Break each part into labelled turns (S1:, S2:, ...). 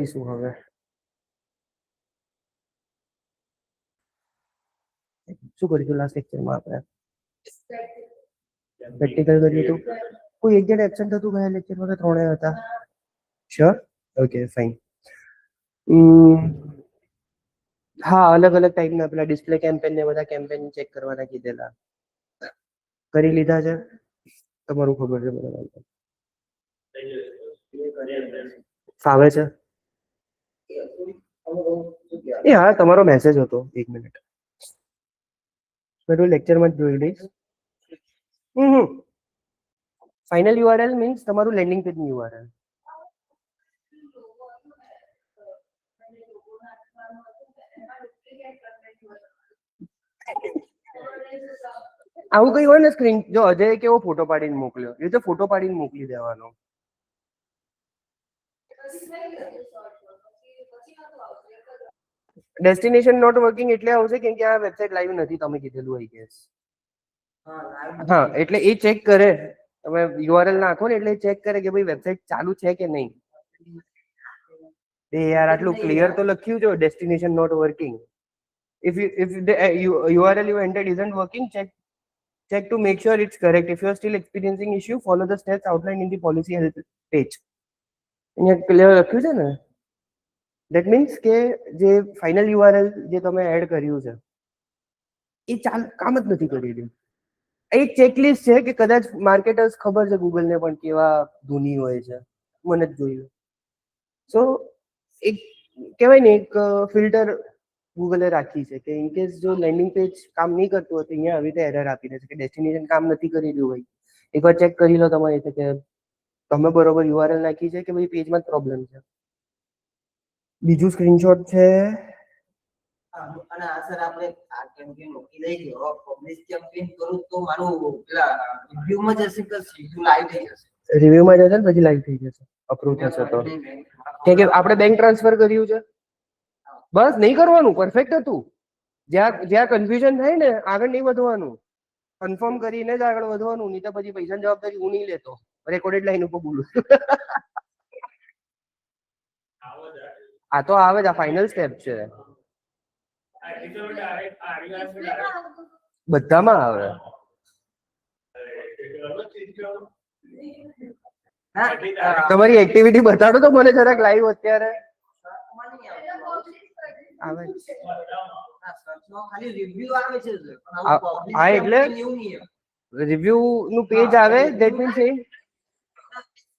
S1: શું હવે શું કરીશું લાસ્ટ લેક્ચરમાં આપણે પ્રેક્ટિકલ કર્યું હતું કોઈ એક જણ એબસેન્ટ હતું ગયા લેક્ચરમાં તો ત્રણે હતા શ્યોર ઓકે ફાઇન હા અલગ અલગ ટાઈપના પેલા ડિસ્પ્લે કેમ્પેન ને બધા કેમ્પેન ચેક કરવાના કીધેલા કરી લીધા છે તમારું ખબર છે મને ફાવે છે એ હા તમારો મેસેજ હતો 1 મિનિટ મેં લેક્ચરમાં જ જોઈ લઈશ ફાઇનલ યુઆરએલ મીન્સ તમારું લેન્ડિંગ પેજનું યુઆરએલ આવું કઈ હોય ને સ્ક્રીન જો અજય કેવો ફોટો પાડીને મોકલ્યો એ તો ફોટો પાડીને મોકલી દેવાનો ડેસ્ટિનેશન નોટ વર્કિંગ એટલે આવશે કેમ કે આ વેબસાઇટ લાઈવ નથી તમે કીધેલું આઈ ગેસ હા એટલે એ ચેક કરે તમે યુઆરએલ નાખો ને એટલે ચેક કરે કે ભાઈ વેબસાઇટ ચાલુ છે કે નહીં એ યાર આટલું ક્લિયર તો લખ્યું છે destination not working if the URL you entered isn't working check to make sure it's correct if you are still experiencing issue follow the steps outlined in the policy help page અહીંયા clear લખ્યું છે ને that means કે જે final URL જે તમે add કર્યું છે એ કામ જ નથી કરી રહ્યું એક ચેકલિસ્ટ છે કે કદાચ માર્કેટર્સ ખબર છે ગૂગલ ને પણ કેવા ધૂની હોય છે મને જ જોયું સો એક કહેવાય ને એક ફિલ્ટર ગૂગલે રાખી છે કે ઇન કેસ જો લેન્ડિંગ પેજ કામ નહીં કરતું હોય તો અહીંયા આવી રીતે એરર આપી દે છે કે ડેસ્ટિનેશન કામ નથી કરી રહ્યું ભાઈ એકવાર ચેક કરી લો તમારી રીતે કે તમે બરોબર યુઆરએલ નાખી છે કે ભાઈ પેજમાં જ પ્રોબ્લેમ છે બીજું સ્ક્રીનશોટ છે
S2: અને આ સર આપણે આ કેમ્પેન મૂકી દઈ કે પબ્લિશ કેમ્પેન કરું તો મારું પેલા રિવ્યુમાં જશે કે સીધું લાઈવ થઈ જશે
S1: રિવ્યુમાં જશે ને પછી લાઈવ થઈ જશે અપ્રૂવ થશે તો કે આપણે બેંક ટ્રાન્સફર કર્યું છે બસ નહીં કરવાનું પરફેક્ટ હતું જ્યાં કન્ફ્યુઝન થાય ને આગળ નહીં વધવાનું કન્ફર્મ કરીને જ આગળ વધવાનું નહીં તો પછી પૈસાની જવાબદારી હું નહીં લેતો રેકોર્ડેડ લાઈન ઉપર બોલું આ તો આવે જ આ ફાઇનલ સ્ટેપ છે બધામાં આવે તમારી એક્ટિવિટી બતાડો તો મને જરાક લાઈવ અત્યારે આવે
S2: ખાલી રિવ્યુ આવે છે
S1: હા એટલે રિવ્યુ નું પેજ આવે ધેટ મીન્સ એ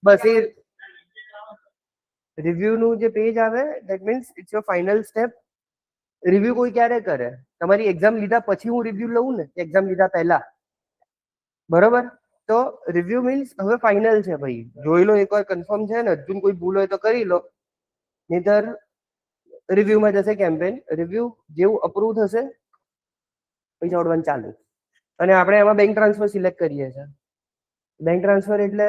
S1: બસ એ રિવ્યુ નું જે પેજ આવે that means it's your final step review કોઈ ક્યારે કરે તમારી એક્ઝામ લીધા પછી હું રિવ્યુ લઉં ને એક્ઝામ લીધા પહેલા બરોબર તો રિવ્યુ મીન્સ હવે ફાઇનલ છે ભાઈ જોઈ લો એકવાર કન્ફર્મ છે ને હજુ કોઈ ભૂલ હોય તો કરી લો નહીતર રિવ્યુમાં જશે કેમ્પેન રિવ્યુ જેવું અપ્રૂવ થશે પૈસા ઉડવાનું ચાલુ અને આપણે એમાં બેંક ટ્રાન્સફર સિલેક્ટ કરીએ છીએ બેંક ટ્રાન્સફર એટલે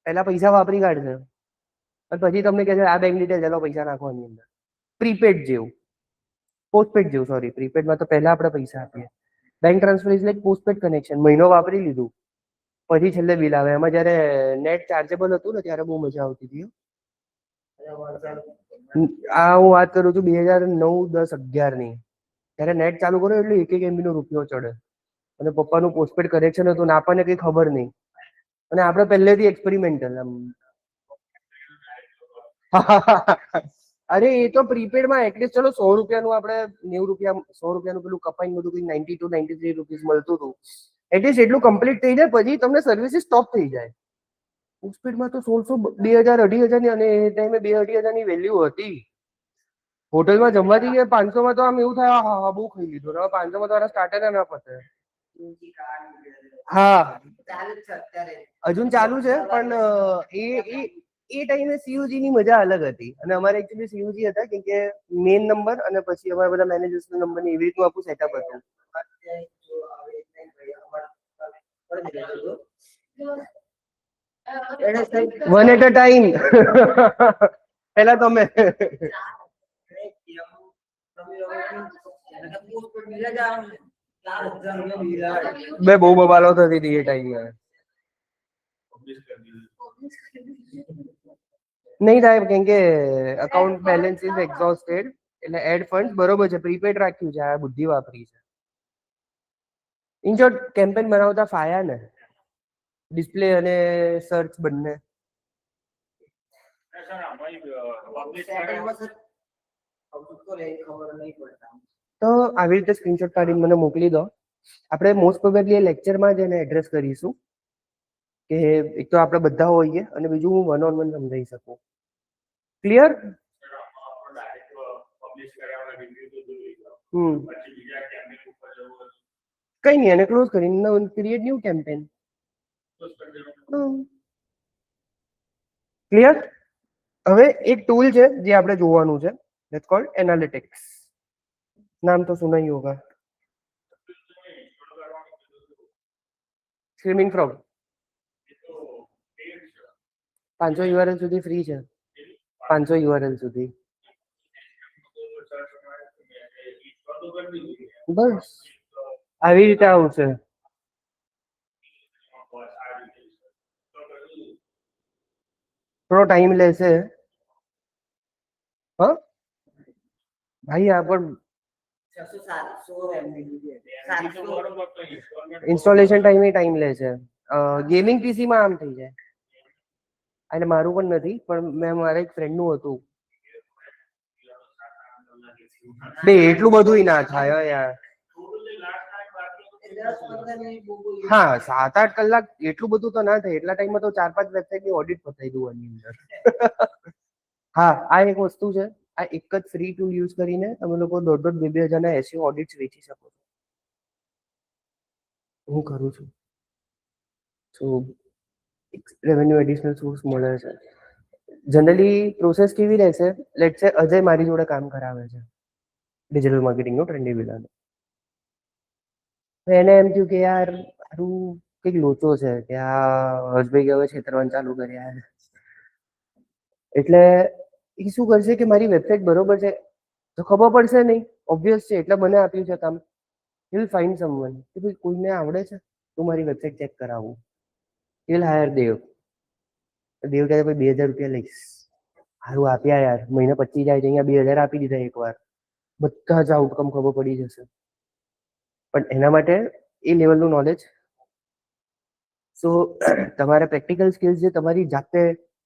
S1: પહેલા પૈસા વાપરી કાઢશે અને પછી તમને કહે છે આ બેંક ડિટેલ ચાલો પૈસા નાખવાની અંદર પ્રીપેડ જેવું પોસ્ટપેડ જેવું સોરી પ્રીપેડમાં તો પહેલા આપણે પૈસા આપીએ bank transfer is like postpaid connection મહિનો વાપરી લીધું પછી છેલ્લે બિલ આવે એમાં જયારે નેટ ચાર્જેબલ હતું ને ત્યારે બહુ મજા આવતી હતી આ હું વાત કરું છું 2009-10-11 ની ત્યારે નેટ ચાલુ કર્યો એટલે 1 MB નો રૂપિયો ચડે અને પપ્પાનું પોસ્ટપેડ કનેક્શન હતું ને આપણને કઈ ખબર નહીં અને આપણે પહેલેથી એક્સપેરિમેન્ટલ આમ અરે એ તો પ્રીપેડમાં એટલીસ્ટ ચલો 100 રૂપિયાનું આપણે 90 રૂપિયા 100 રૂપિયાનું પેલું કપાઈને બધું કઈ 92-93 રૂપીસ મળતું હતું એટલીસ્ટ એટલું કમ્પ્લીટ થઈ જાય પછી તમને સર્વિસીસ સ્ટોપ થઈ જાય પોસ્ટપેડમાં તો 1600 2000 2500 ની અને એ ટાઈમે 2000 ની વેલ્યુ હતી હોટલમાં જમવાથી 500 માં તો આમ એવું થાય હા બહુ ખાઈ લીધું હવે 500 માં તો સ્ટાર્ટર ના પતે હા હજુ ચાલુ છે પણ એ ટાઈમે સીયુજી ની મજા અલગ હતી અને અમારે એકચ્યુઅલી સીયુજી હતા કેમ કે મેઇન નંબર અને પછી અમારા બધા મેનેજર્સ નો નંબર એવી રીતનું આખું સેટઅપ હતું વન એટ અ ટાઈમ પેલા તમે બે બહુ બબાલો થતી હતી એ ટાઈમે નહીં થાય કેમ કે અકાઉન્ટ બેલેન્સ ઇઝ એક્ઝોસ્ટેડ, એટલે એડ ફંડ બરોબર છે, પ્રીપેડ રાખ્યું છે, આ બુદ્ધિ વાપરી છે. ઇન શોર્ટ કેમ્પેન બનાવતા ફાયા ને ડિસ્પ્લે અને સર્ચ બંને.
S2: સેટિંગમાં સર તો રે ખબર નહીં પડતા.
S1: તો આવી રીતે સ્ક્રીનશોટ પાડીને મને મોકલી દો. આપણે મોસ્ટ પ્રોબેબલી લેક્ચરમાં જ એને એડ્રેસ કરીશું કે એક તો આપણે બધા હોઈએ અને બીજું હું વન ઓન વન સમજાવી શકું. ક્લિયર? કઈ નહીં, એને ક્લોઝ કરીને ક્રિએટ ન્યુ કેમ્પેન. ક્લિયર? હવે એક ટૂલ છે જે આપણે જોવાનું છે, ધેટ્સ કોલ્ડ એનાલિટિક્સ. નામ તો સુના ही होगा. સ્વિમિંગ ફ્રોગ 500 URL સુધી ફ્રી છે, 500 URL સુધી. બસ આવી રીતે આવશે. થોડો ટાઈમ લેશે. હા ભાઈ આ પણ
S2: 600 MB 700
S1: ઇન્સ્ટોલેશન ટાઈમ લે છે. ગેમિંગ પીસી માં આમ થઈ જાય. અને મારું પણ નથી, પણ મેં મારા એક ફ્રેન્ડ નું હતું. બે એટલું બધું ના થાય યાર. હા 7-8 કલાક એટલું બધું તો ના થાય. એટલા ટાઈમમાં તો 4-5 વેબસાઇટ ની ઓડિટ પતાવી દઉં આની અંદર. હા આ એક વસ્તુ છે, આ એક જ ફ્રી ટૂલ યુઝ કરીને તમે લોકો 1.5-2 હજારના SEO ઓડિટ્સ વેચી શકો છો. હું કરું છું. તો રેવન્યુ એડિશનલ સોર્સ મળે છે. જનરલી પ્રોસેસ કેવી રહેશે? લેટ્સ સે અજય મારી જોડે કામ કરાવે છે ડિજિટલ માર્કેટિંગનું ટ્રેન્ડી વિલાનું. એને એમ થયું કે યાર મારું કંઈક લોચો છે કે આ હર્ષભાઈ હવે છેતરવાનું ચાલુ કર્યા છે. એટલે એ શું કરશે કે મારી વેબસાઇટ બરોબર છે તો ખબર પડશે નહીં, ઓબ્વિયસ છે, એટલે મને આપ્યું છે કામ. વિલ ફાઇન્ડ સમવન કે ભાઈ કોઈને આવડે છે તો મારી વેબસાઇટ ચેક કરાવું. વિલ હાયર દેવ. દેવ કહે ભાઈ 2000 રૂપિયા લઈશ. સારું આપ્યા યાર, મહિને 25 જાય છે, અહીંયા 2000 આપી દીધા એકવાર, બધા જ આઉટકમ ખબર પડી જશે. પણ એના માટે એ લેવલનું નોલેજ. સો તમારે પ્રેક્ટિકલ સ્કિલ્સ જે તમારી જાતે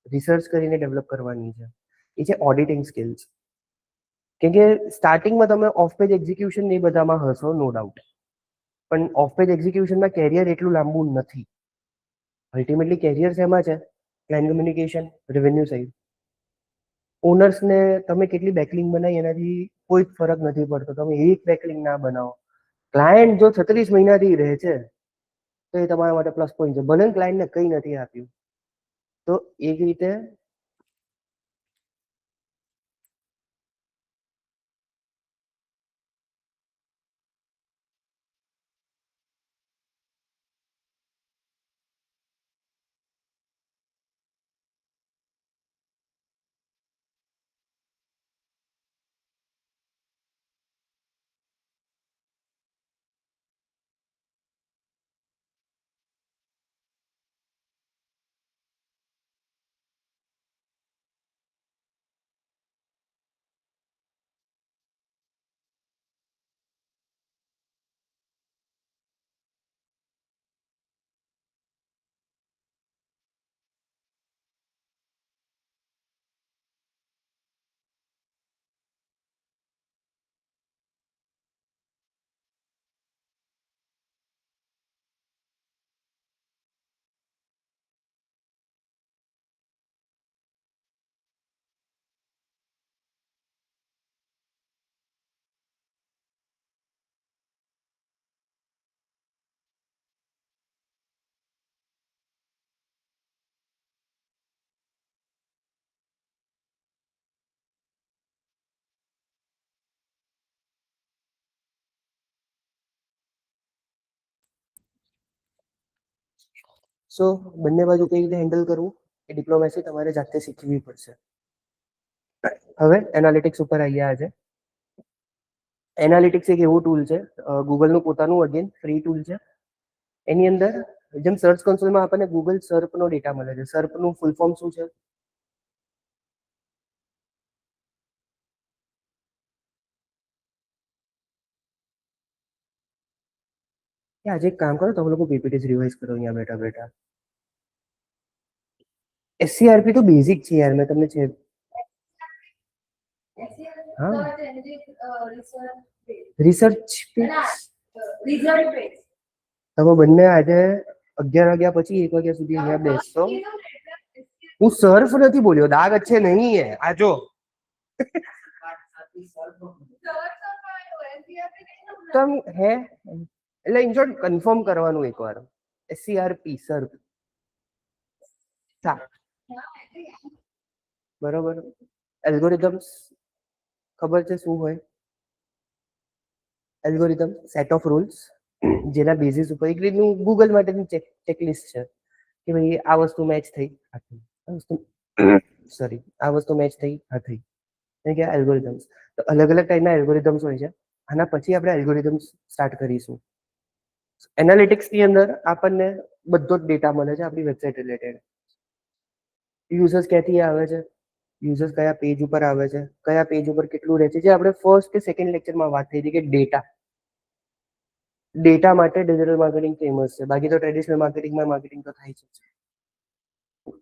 S1: રિસર્ચ કરીને ડેવલપ કરવાની છે એ છે ઓડિટિંગ સ્કિલ્સ. કેમ કે સ્ટાર્ટિંગમાં તમે ઓફ પેજ એક્ઝિક્યુશન એ બધામાં હશો નો ડાઉટ, પણ ઓફ પેજ એક્ઝિક્યુશનમાં કેરિયર એટલું લાંબુ નથી. અલ્ટિમેટલી કેરિયર શેમાં છે? Client communication, revenue side. ઓનર્સને તમે કેટલી બેકલિંગ બનાવી એનાથી કોઈ જ ફરક નથી પડતો. તમે એક બેકલિંગ ના બનાવો, ક્લાયન્ટ જો 36 મહિનાથી રહે છે તો એ તમારા માટે પ્લસ પોઈન્ટ છે, ભલે ક્લાયન્ટને કંઈ નથી આપ્યું. તો એક રીતે સો બંને બાજુ કઈ રીતે હેન્ડલ કરવું એ ડિપ્લોમેસી તમારે જાતે શીખવી પડશે. હવે એનાલિટિક્સ ઉપર આવ્યા છે. એનાલિટિક્સ એક એવું ટૂલ છે, ગૂગલનું પોતાનું અગેન ફ્રી ટૂલ છે. એની અંદર જેમ સર્ચ કન્સોલમાં આપણને ગૂગલ સર્પનો ડેટા મળે છે. સર્પનું ફૂલ ફોર્મ શું છે? કે આજે એક કામ કરો, તમે લોકો પીપીટી રિવાઇઝ કરો અહીંયા બેઠા બેઠા. એસસીઆરપી તો બેઝિક છે યાર, મેં તમને છે. હા, રિસર્ચ તમે બંને આજે 11 વાગ્યા પછી 1 વાગ્યા સુધી અહીંયા બેસશો. હું સર્ફ નથી બોલ્યો, દાગ અચ્છે નહીં હે. આ જો તમ હે એટલે ઇન શોર્ટ કન્ફર્મ કરવાનું એકવાર. એસસીઆરપી સર્ફ બરોબર. એલ્ગોરિધમ્સ ખબર છે શું હોય? એલ્ગોરિધમ સેટ ઓફ રૂલ્સ જેના બેઝિસ ઉપર એક રીતનું ગૂગલ માટેની ચેકલિસ્ટ છે કે ભાઈ આ વસ્તુ મેચ થઈ, આ થઈ, આ વસ્તુ સોરી આ વસ્તુ મેચ થઈ, આ થઈ. કે એલ્ગોરિધમ્સ તો અલગ અલગ ટાઈપના એલ્ગોરિધમ્સ હોય છે. આના પછી આપણે એલ્ગોરિધમ્સ સ્ટાર્ટ કરીશું. એનાલિટિક્સ ની અંદર આપણને બધો જ ડેટા મળે છે આપણી વેબસાઇટ રિલેટેડ. યુઝર્સ ક્યાંથી આવે છે, યુઝર્સ કયા પેજ ઉપર આવે છે, કયા પેજ ઉપર કેટલું રહે છે, જે આપણે ફર્સ્ટ કે સેકન્ડ લેક્ચરમાં વાત થઈ હતી કે ડેટા માટે ડિજિટલ માર્કેટિંગ ફેમસ છે. બાકી તો ટ્રેડિશનલ માર્કેટિંગમાં માર્કેટિંગ તો થાય છે,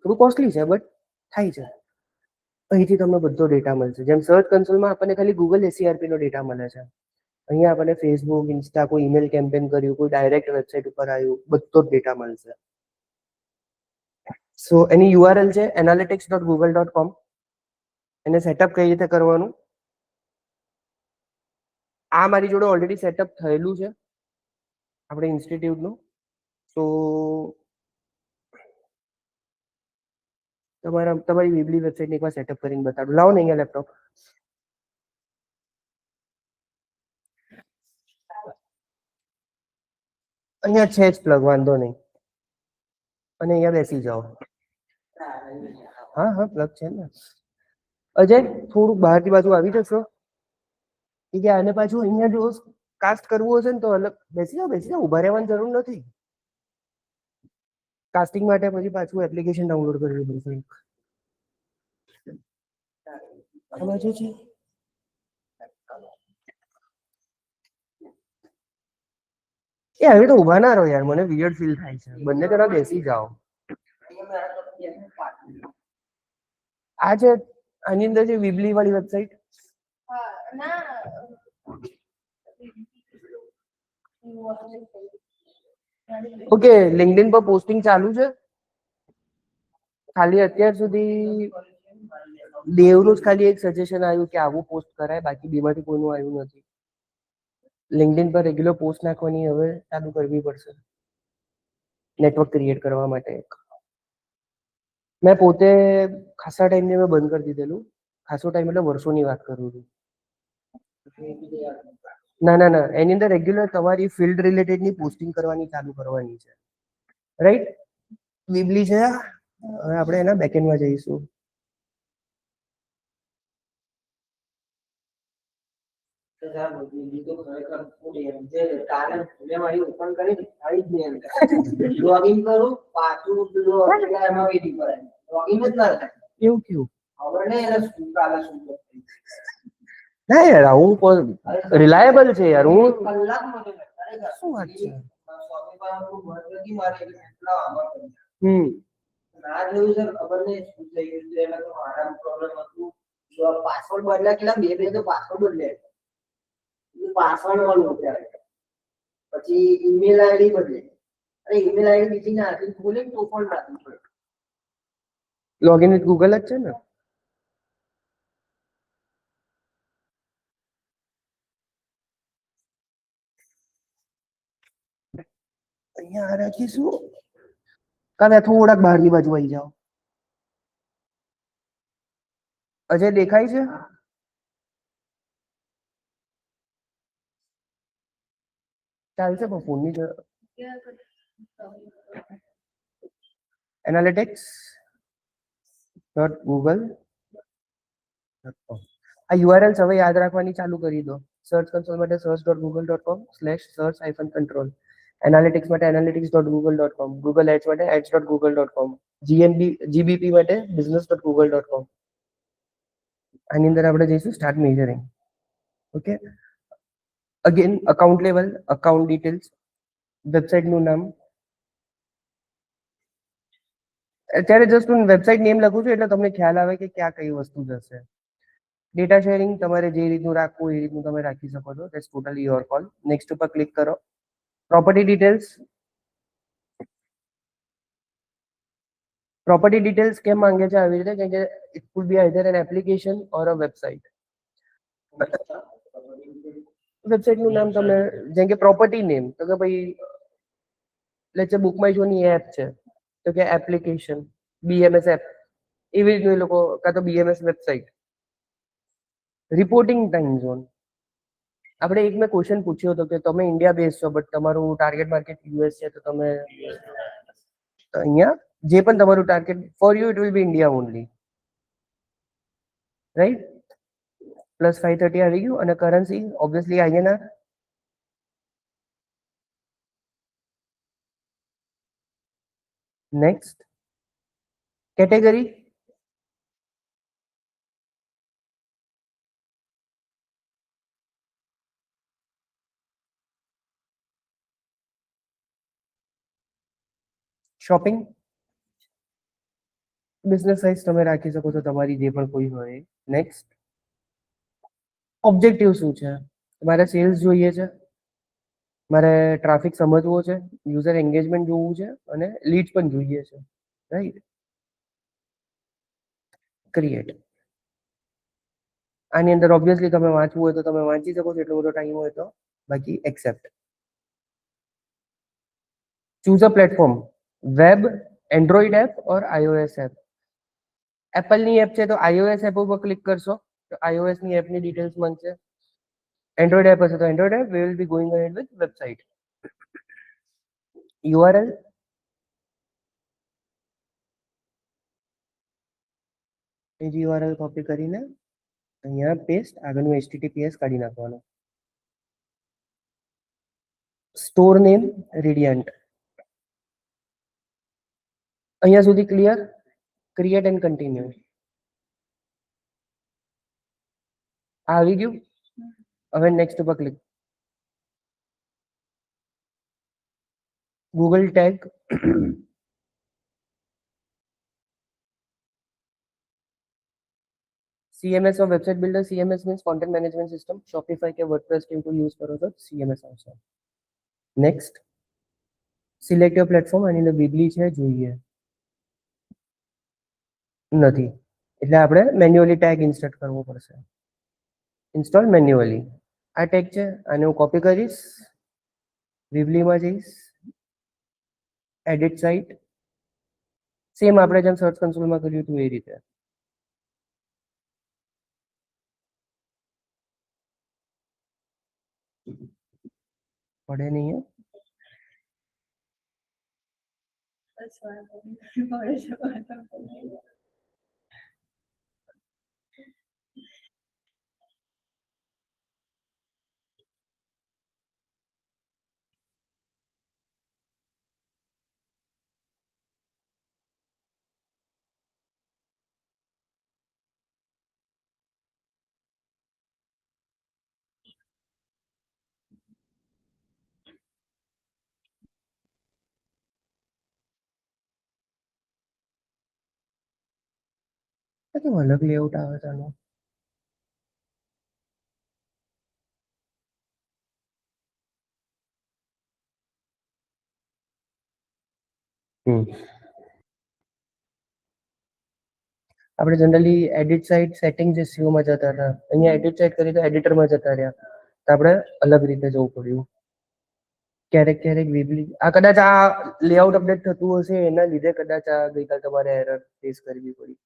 S1: થોડું કોસ્ટલી છે બટ થાય છે. અહીંથી તમને બધો ડેટા મળશે. જેમ સર્ચ કન્સોલમાં આપણને ખાલી ગૂગલ એસસીઆરપી નો ડેટા મળે છે, અહીંયા આપણને ફેસબુક, ઇન્સ્ટા, કોઈ ઈમેલ કેમ્પેન કર્યું, કોઈ ડાયરેક્ટ વેબસાઇટ ઉપર આવ્યું, બધો જ ડેટા મળશે. સો એની યુઆરએલ છે analytics.google.com. એને સેટઅપ કઈ રીતે કરવાનું? આ મારી જોડે ઓલરેડી સેટઅપ થયેલું છે આપણે ઇન્સ્ટિટ્યૂટનું. તો તમારી વેબલી વેબસાઇટને એકવાર સેટઅપ કરીને બતાડું. લાવો ને અહીંયા લેપટોપ. અહીંયા છે જ પ્લગ, વાંધો નહીં. અને અહીંયા બેસી જાઓ. હા હા પ્લગ છે ને. અજય થોડુંક બહારથી બાજુ આવી જશો કે આને પાછું અહીંયા જો કાસ્ટ કરવું હશે ને તો અલગ બેસી જાઓ, ઉભા રહેવાની જરૂર નથી. કાસ્ટિંગ માટે પછી પાછું એપ્લિકેશન ડાઉનલોડ કરવી પડશે. આ બાજુ છે. એ હવે તો ઉભા ના રહો યાર, મને વિયર્ડ ફીલ થાય છે. બંને જણા બેસી જાઓ. આ છે આની અંદર જે વિબલી વાળી વેબસાઇટ. ઓકે, લિંક્ડઇન પર પોસ્ટિંગ ચાલુ છે. ખાલી અત્યાર સુધી દેવનું જ ખાલી એક સજેશન આવ્યું કે આવું પોસ્ટ કરાય, બાકી બેમાંથી કોઈનું આવ્યું નથી. લિંક્ડઇન પર રેગ્યુલર પોસ્ટ નાખવાની હવે ચાલુ કરવી પડશે નેટવર્ક ક્રિએટ કરવા માટે. મેં પોતે ખાસા ટાઈમથી મેં બંધ કરી દીધેલું. ખાસો ટાઈમ એટલે વર્ષોની વાત કરું છું. ના ના ના, એની અંદર રેગ્યુલર તમારી ફિલ્ડ રિલેટેડની પોસ્ટિંગ કરવાની ચાલુ કરવાની છે, રાઈટ? વિબલી છે. હવે આપણે એના બેકએન્ડમાં જઈશું.
S2: લોગિન કરું પાછું એમાં વેઇટિંગ કરે, લોગિન જ ના થાય.
S1: કેવું કેવું
S2: ખબર નહીં એને શું કાલે શું
S1: ના યાર, હું રિલાયેબલ છે યાર. હું
S2: કલાકમાં
S1: શું વાત છે?
S2: ના જોયું સર, ખબર નહીં શું થઈ ગયું છે. એમાં તો મારા પ્રોબ્લેમ હતું. પાસવર્ડ બદલ્યા, કેટલા બે તો પાસવર્ડ બદલ્યા. પાસવર્ડ વાળું અત્યારે પછી ઈમેલ આઈડી બદલે. અરે ઈમેલ આઈડી બીજી ના હતી, ખોલે તો પણ નાખી પડે.
S1: લોગિન વિથ ગૂગલ જ છે ને? અહીંયા આ રાખીશું. કાલે થોડાક બહારની બાજુ આવી જાઓ. અજય દેખાય છે? ચાલશે પણ ફોનની analytics.google.com. આ યુઆરએલ્સ હવે યાદ રાખવાની ચાલુ કરી દો. સર્ચ કન્સોલ માટે search.google.com/search-control. એનાલિટિક્સ માટે analytics.google.com. ગૂગલ એડ્સ માટે ads.google.com. જીબીપી માટે business.google.com. આની અંદર આપણે જઈશું start measuring. Okay, again account level, account details, website નું નામ અત્યારે જસ્ટ હું વેબસાઇટ નેમ લખું છું એટલે તમને ખ્યાલ આવે કે ક્યાં કઈ વસ્તુ જશે. ડેટા શેરિંગ તમારે જે રીતનું રાખવું એ રીતનું તમે રાખી શકો છો. That's totally your call. Next ઉપર ક્લિક કરો. Property details. પ્રોપર્ટી ડિટેલ્સ કેમ માંગે છે આવી રીતે? કેમ કે it could B either N application or a website. Website નું નામ તમે જેમ કે પ્રોપર્ટી નેમ તો કે ભાઈ લેટ્સ સે બુક માય શો ની એપ છે તો કે એપ્લિકેશન બીએમએસ એપ એવી રીતનું એ લોકો કાં તો BMS website. Reporting time zone. આપણે એક મેં ક્વેશ્ચન પૂછ્યો હતો કે તમે ઇન્ડિયા બેઝ છો બટ તમારું ટાર્ગેટ માર્કેટ યુએસ છે તો તમે તો અહીંયા જે પણ તમારું target for you it will be India only, right? Plus 530 આવી ગયું અને currency obviously INR. Next category. Shopping. Business size તમે રાખી શકો છો તમારી જે પણ કોઈ હોય. નેક્સ્ટ ઓબ્જેક્ટિવ શું છે? મારે સેલ્સ જોઈએ છે, મારે ટ્રાફિક સમજવો છે, યુઝર એન્ગેજમેન્ટ જોવું છે અને લીડ્સ પણ જોઈએ છે, રાઈટ? ક્રિએટ. આની અંદર ઓબ્વિયસલી તમે વાંચવું હોય તો તમે વાંચી શકો છો એટલો બધો ટાઈમ હોય તો, બાકી એક્સેપ્ટ. ચૂઝ અ પ્લેટફોર્મ. વેબ, એન્ડ્રોઈડ એપ ઓર iOS એપ. એપલની એપ છે તો iOS એપ ઉપર ક્લિક કરશો તો iOS ની એપની ડિટેલ્સ મળશે. એન્ડ્રોઈડ એપ હશે તો Android app. We will be going ahead with website. URL. એ જ URL કોપી કરીને અહીંયા પેસ્ટ, આગળનું HTTPS કાઢી નાખવાનું. Store name radiant. અહીંયા સુધી ક્લિયર? Create and continue. આવી ગયું? હવે નેક્સ્ટ ઉપર ક્લિક. Google tag. CMS और website builder. CMS means content management system. Shopify के वर्डप्रेस के इनको यूज करो तो CMS આવશે. Next select your platform. આની અંદર બીબલી છે જોઈએ નથી એટલે આપણે મેન્યુઅલી ટેગ ઇન્સર્ટ કરવો પડશે. Install manually. આ ટેગ છે આને હું કોપી કરીશ, વિબલીમાં જઈશ, એડિટ સાઇટ. સેમ આપણે જેમ સર્ચ કન્સોલમાં કર્યું હતું એ રીતે. પડે નહીં. કેમ અલગ લેઆઉટ આવે છે આનો? આપણે જનરલી એડિટ સાઇટ સેટિંગ જે સીઓમાં જતા હતા, અહીંયા એડિટ સાઇટ કરી તો એડિટરમાં જતા રહ્યા તો આપણે અલગ રીતે જવું પડ્યું. ક્યારેક ક્યારેક વિબલી આ કદાચ આ લેઆઉટ અપડેટ થતું હશે એના લીધે કદાચ આ ગઈકાલ તમારે એરર ફેસ કરવી પડી.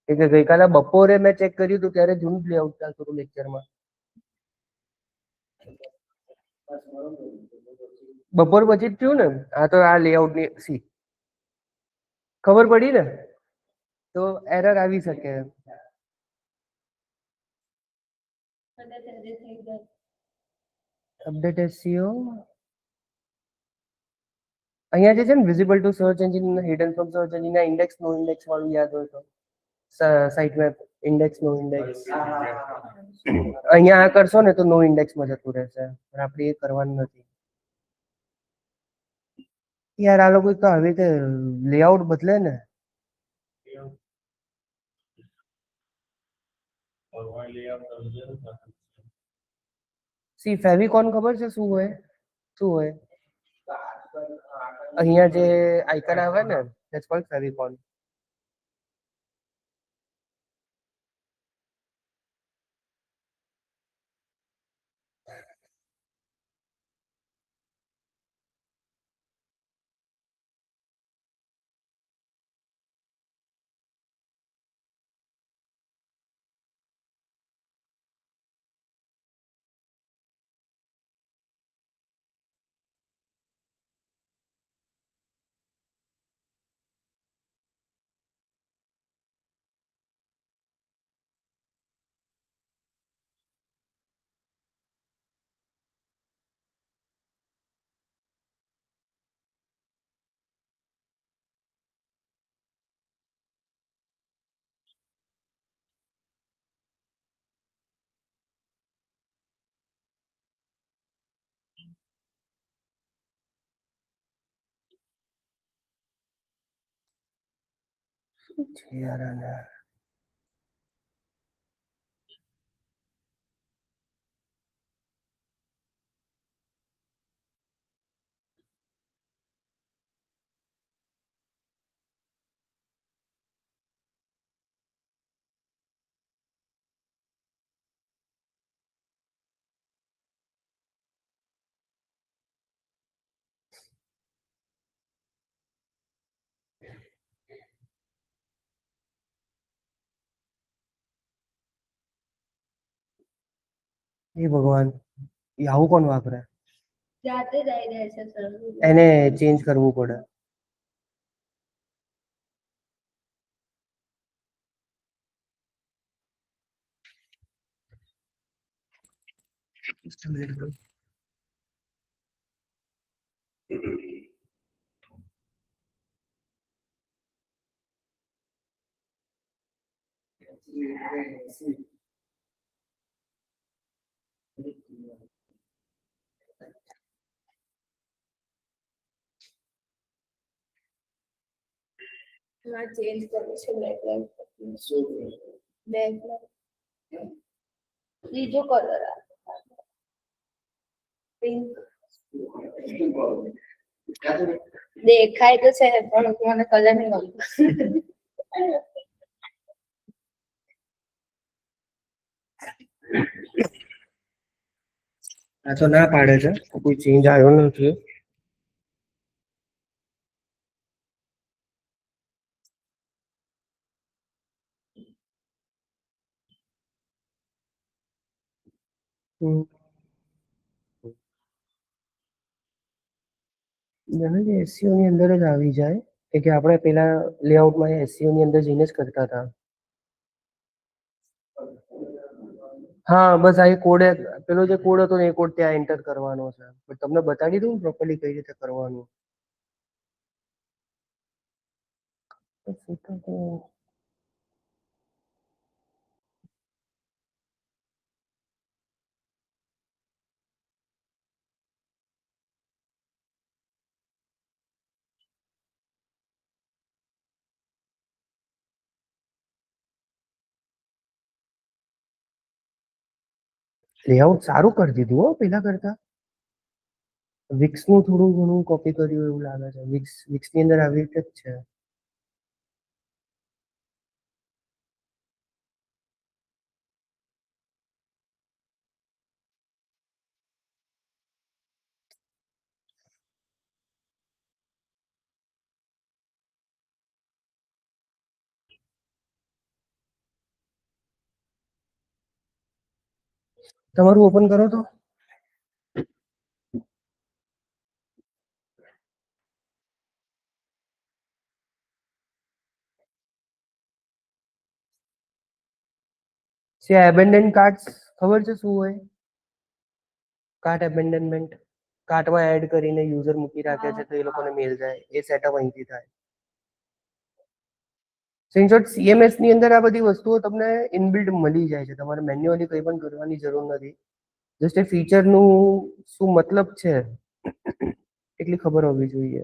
S1: કેમ કે ગઈકાલે બપોરે મેં ચેક કર્યું હતું ત્યારે જૂનું જ લેઆઉટ ચાલતું હતું લેક્ચરમાં. બપોર પછી જ થયું ને? હા તો આ લેઆઉટની સી ખબર પડી ને તો એરર આવી શકે. અપડેટ SEO અહીંયા જે છે ને visible to search engine, hidden from search engine, index no index વાળું યાદ હોય તો site map index no index. અહીંયા આ કરશો ને તો નો ઇન્ડેક્સમાં જતું રહેશે પણ આપણે એ કરવાનું નથી. યાર આ લોકો તો આવી રીતે લેઆઉટ બદલે ને. સી ફેવિકોન ખબર છે શું હોય? શું હોય? અહીંયા જે આઇકન આવે ને ધેટ્સ કોલ્ડ ફેવિકોન. શું છે યાર આને? એ ભગવાન, એ આવું કોણ વાપરે?
S3: જાતે જ આવી જાય છે સર.
S1: એને ચેન્જ કરવું પડે. Just a minute, bro.
S3: માં ચેન્જ કરવું છે બેકગ્રાઉન્ડ. બેકગ્રાઉન્ડ બીજો કલર પિંક દેખાય તો છે પણ મને કલર નહીં ગમતો.
S1: આ તો ના પાડે છે કોઈ ચેન્જ આવ્યો નથી. એસસીઓ ની અંદર જ આવી જાય કે આપણે પેલા લેઆઉટમાં એસસીઓ ની અંદર જઈને જ કરતા હતા. હા બસ આ કોડ, પેલો જે કોડ હતો ને એ કોડ ત્યાં એન્ટર કરવાનો છે. બટ તમને બતાડી દઉં પ્રોપરલી કઈ રીતે કરવાનું. લેઆઉટ સારું કરી દીધું હો પેલા કરતા. વિક્સ નું થોડું ઘણું કોપી કર્યું એવું લાગે છે. વિક્સ ની અંદર આવી રીતે જ છે. તમારું ઓપન કરો તો. એબેન્ડન કાર્ડ્સ ખબર છે શું હોય? કાર્ટ એબેન્ડનમેન્ટ, કાર્ટમાં એડ કરીને યુઝર મૂકી રાખે છે તો એ લોકોને મેલ જાય. એ સેટઅપ અહીંથી થાય. સ્ક્રીનશોટ સીએમએસ ની અંદર આ બધી વસ્તુઓ તમને ઇનબિલ્ટ મળી જાય છે. તમારે મેન્યુઅલી કંઈ પણ કરવાની જરૂર નથી. જસ્ટ એ ફીચરનું શું મતલબ છે એટલી ખબર હોવી જોઈએ.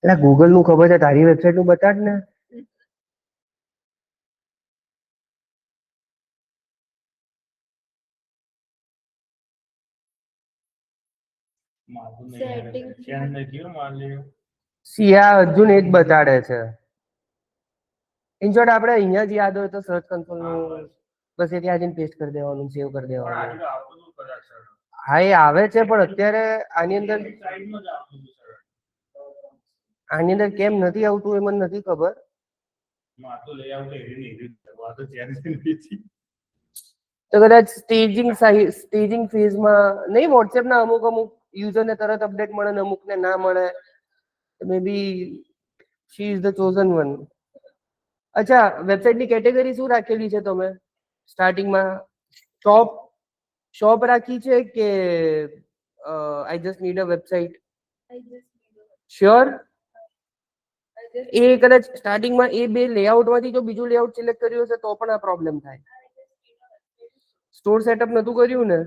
S1: એટલે ગૂગલ નું ખબર છે, તારી વેબસાઇટ નું બતાડ ને. સિયા અર્જુન એ જ બતાડે છે. ઇનશોર્ટ આપણે અહીંયા જ યાદ હોય તો સર્ચ કન્સોલ નું બસ એ ત્યાં જઈને પેસ્ટ કરી દેવાનું, સેવ કરી દેવાનું. હા એ આવે છે, પણ અત્યારે આની અંદર કેમ નથી આવતું એ મને નથી ખબર. તો કદાચ સ્ટેજિંગ ફેઝમાં નહીં, વોટ્સએપ ના અમુક યુઝર ને તરત અપડેટ મળે ને અમુક ને ના મળે. Maybe she is the chosen one. અચ્છા, વેબસાઇટ ની કેટેગરી શું રાખેલી છે તમે સ્ટાર્ટિંગમાં? શોપ રાખી છે કે I just need a website? Sure? એ કદાચ સ્ટાર્ટિંગમાં એ બે લેઆઉટ માંથી જો બીજું લેઆઉટ સિલેક્ટ કર્યું હશે તો પણ આ પ્રોબ્લેમ થાય. સ્ટોર સેટઅપ નતું કર્યું ને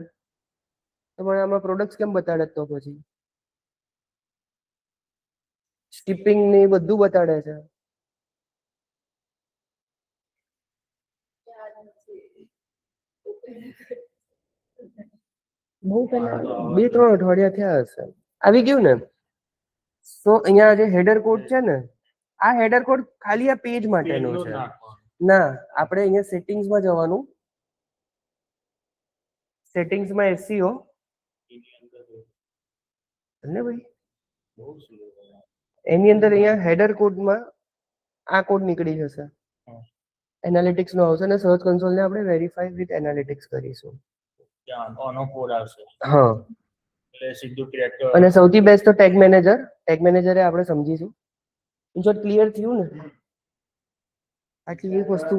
S1: તો પણ આમાં પ્રોડક્ટ્સ કેમ બતાડે તો પછી શિપિંગ ને બધું બતાડે છે. બહુ પહેલા 2-3 અઠવાડિયા થયા હશે. આવી ગયું ને? તો અહીંયા જે હેડર કોડ છે ને, આ હેડર કોડ ખાલી આ પેજ માટેનો છે. ના, આપણે અહીંયા સેટિંગ્સમાં જવાનું. સેટિંગ્સમાં SEO ને ભાઈ એની અંદર અહીંયા હેડર કોડમાં આ કોડ નીકળી જશે. એનાલિટિક્સ નો આવશે અને સર્ચ કન્સોલ ને આપણે વેરીફાઈ વિથ એનાલિટિક્સ કરીશું. હા, અને સૌથી બેસ્ટ તો ટેગ મેનેજરે આપણે સમજીશું. ઇનશોર્ટ ક્લિયર થયું ને? આટલી એક વસ્તુ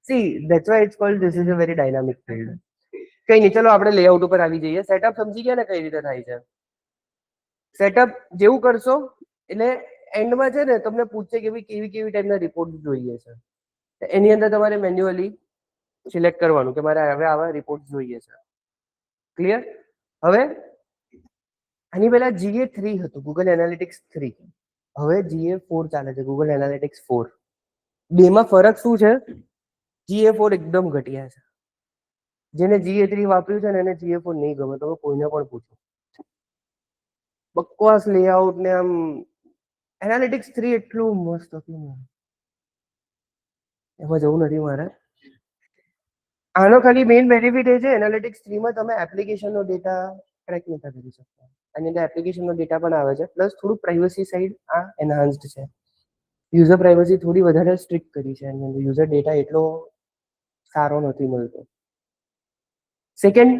S1: see that's why it's called this is a very dynamic field. કઈ નહીં, ચલો આપણે લેઆઉટ ઉપર આવી જઈએ. સેટઅપ સમજી ગયા ને કઈ રીતે થાય છે? સેટઅપ જેવું કરશો એટલે એન્ડમાં છે ને તમને પૂછશે કે ભાઈ કેવી ટાઈપના રિપોર્ટ જોઈએ છે. એની અંદર તમારે મેન્યુઅલી સિલેક્ટ કરવાનું કે મારે હવે આવા રિપોર્ટ જોઈએ છે. ક્લિયર? હવે આની પહેલા GA3 હતું, ગૂગલ એનાલિટિક્સ 3. હવે GA4 ચાલે છે, ગૂગલ એનાલિટિક્સ 4. બેમાં ફરક શું છે? GA4 એકદમ ઘટિયા છે. જેને GA3 વાપર્યું છે ને એને GA4 નહીં ગમે. તમે કોઈને પણ પૂછો, બકવાસ લેઆઉટ ને આમ. એનાલિટિક્સ 3 એટલું મસ્ત હતું ને, એમાં જવું નથી મારે. આનો ખાલી મેઇન બેનિફિટ એ છે, એનાલિટિક્સ 3 માં તમે એપ્લિકેશનનો ડેટા ટ્રેક નથી કરી શકતા. આની અંદર એપ્લિકેશનનો ડેટા પણ આવે છે, પ્લસ થોડું પ્રાઇવસી સાઇડ આ એનહાન્સ્ડ છે. યુઝર પ્રાઇવસી થોડી વધારે સ્ટ્રિક્ટ કરી છે. એની અંદર યુઝર ડેટા એટલો સારો નથી મળતો. સેકન્ડ,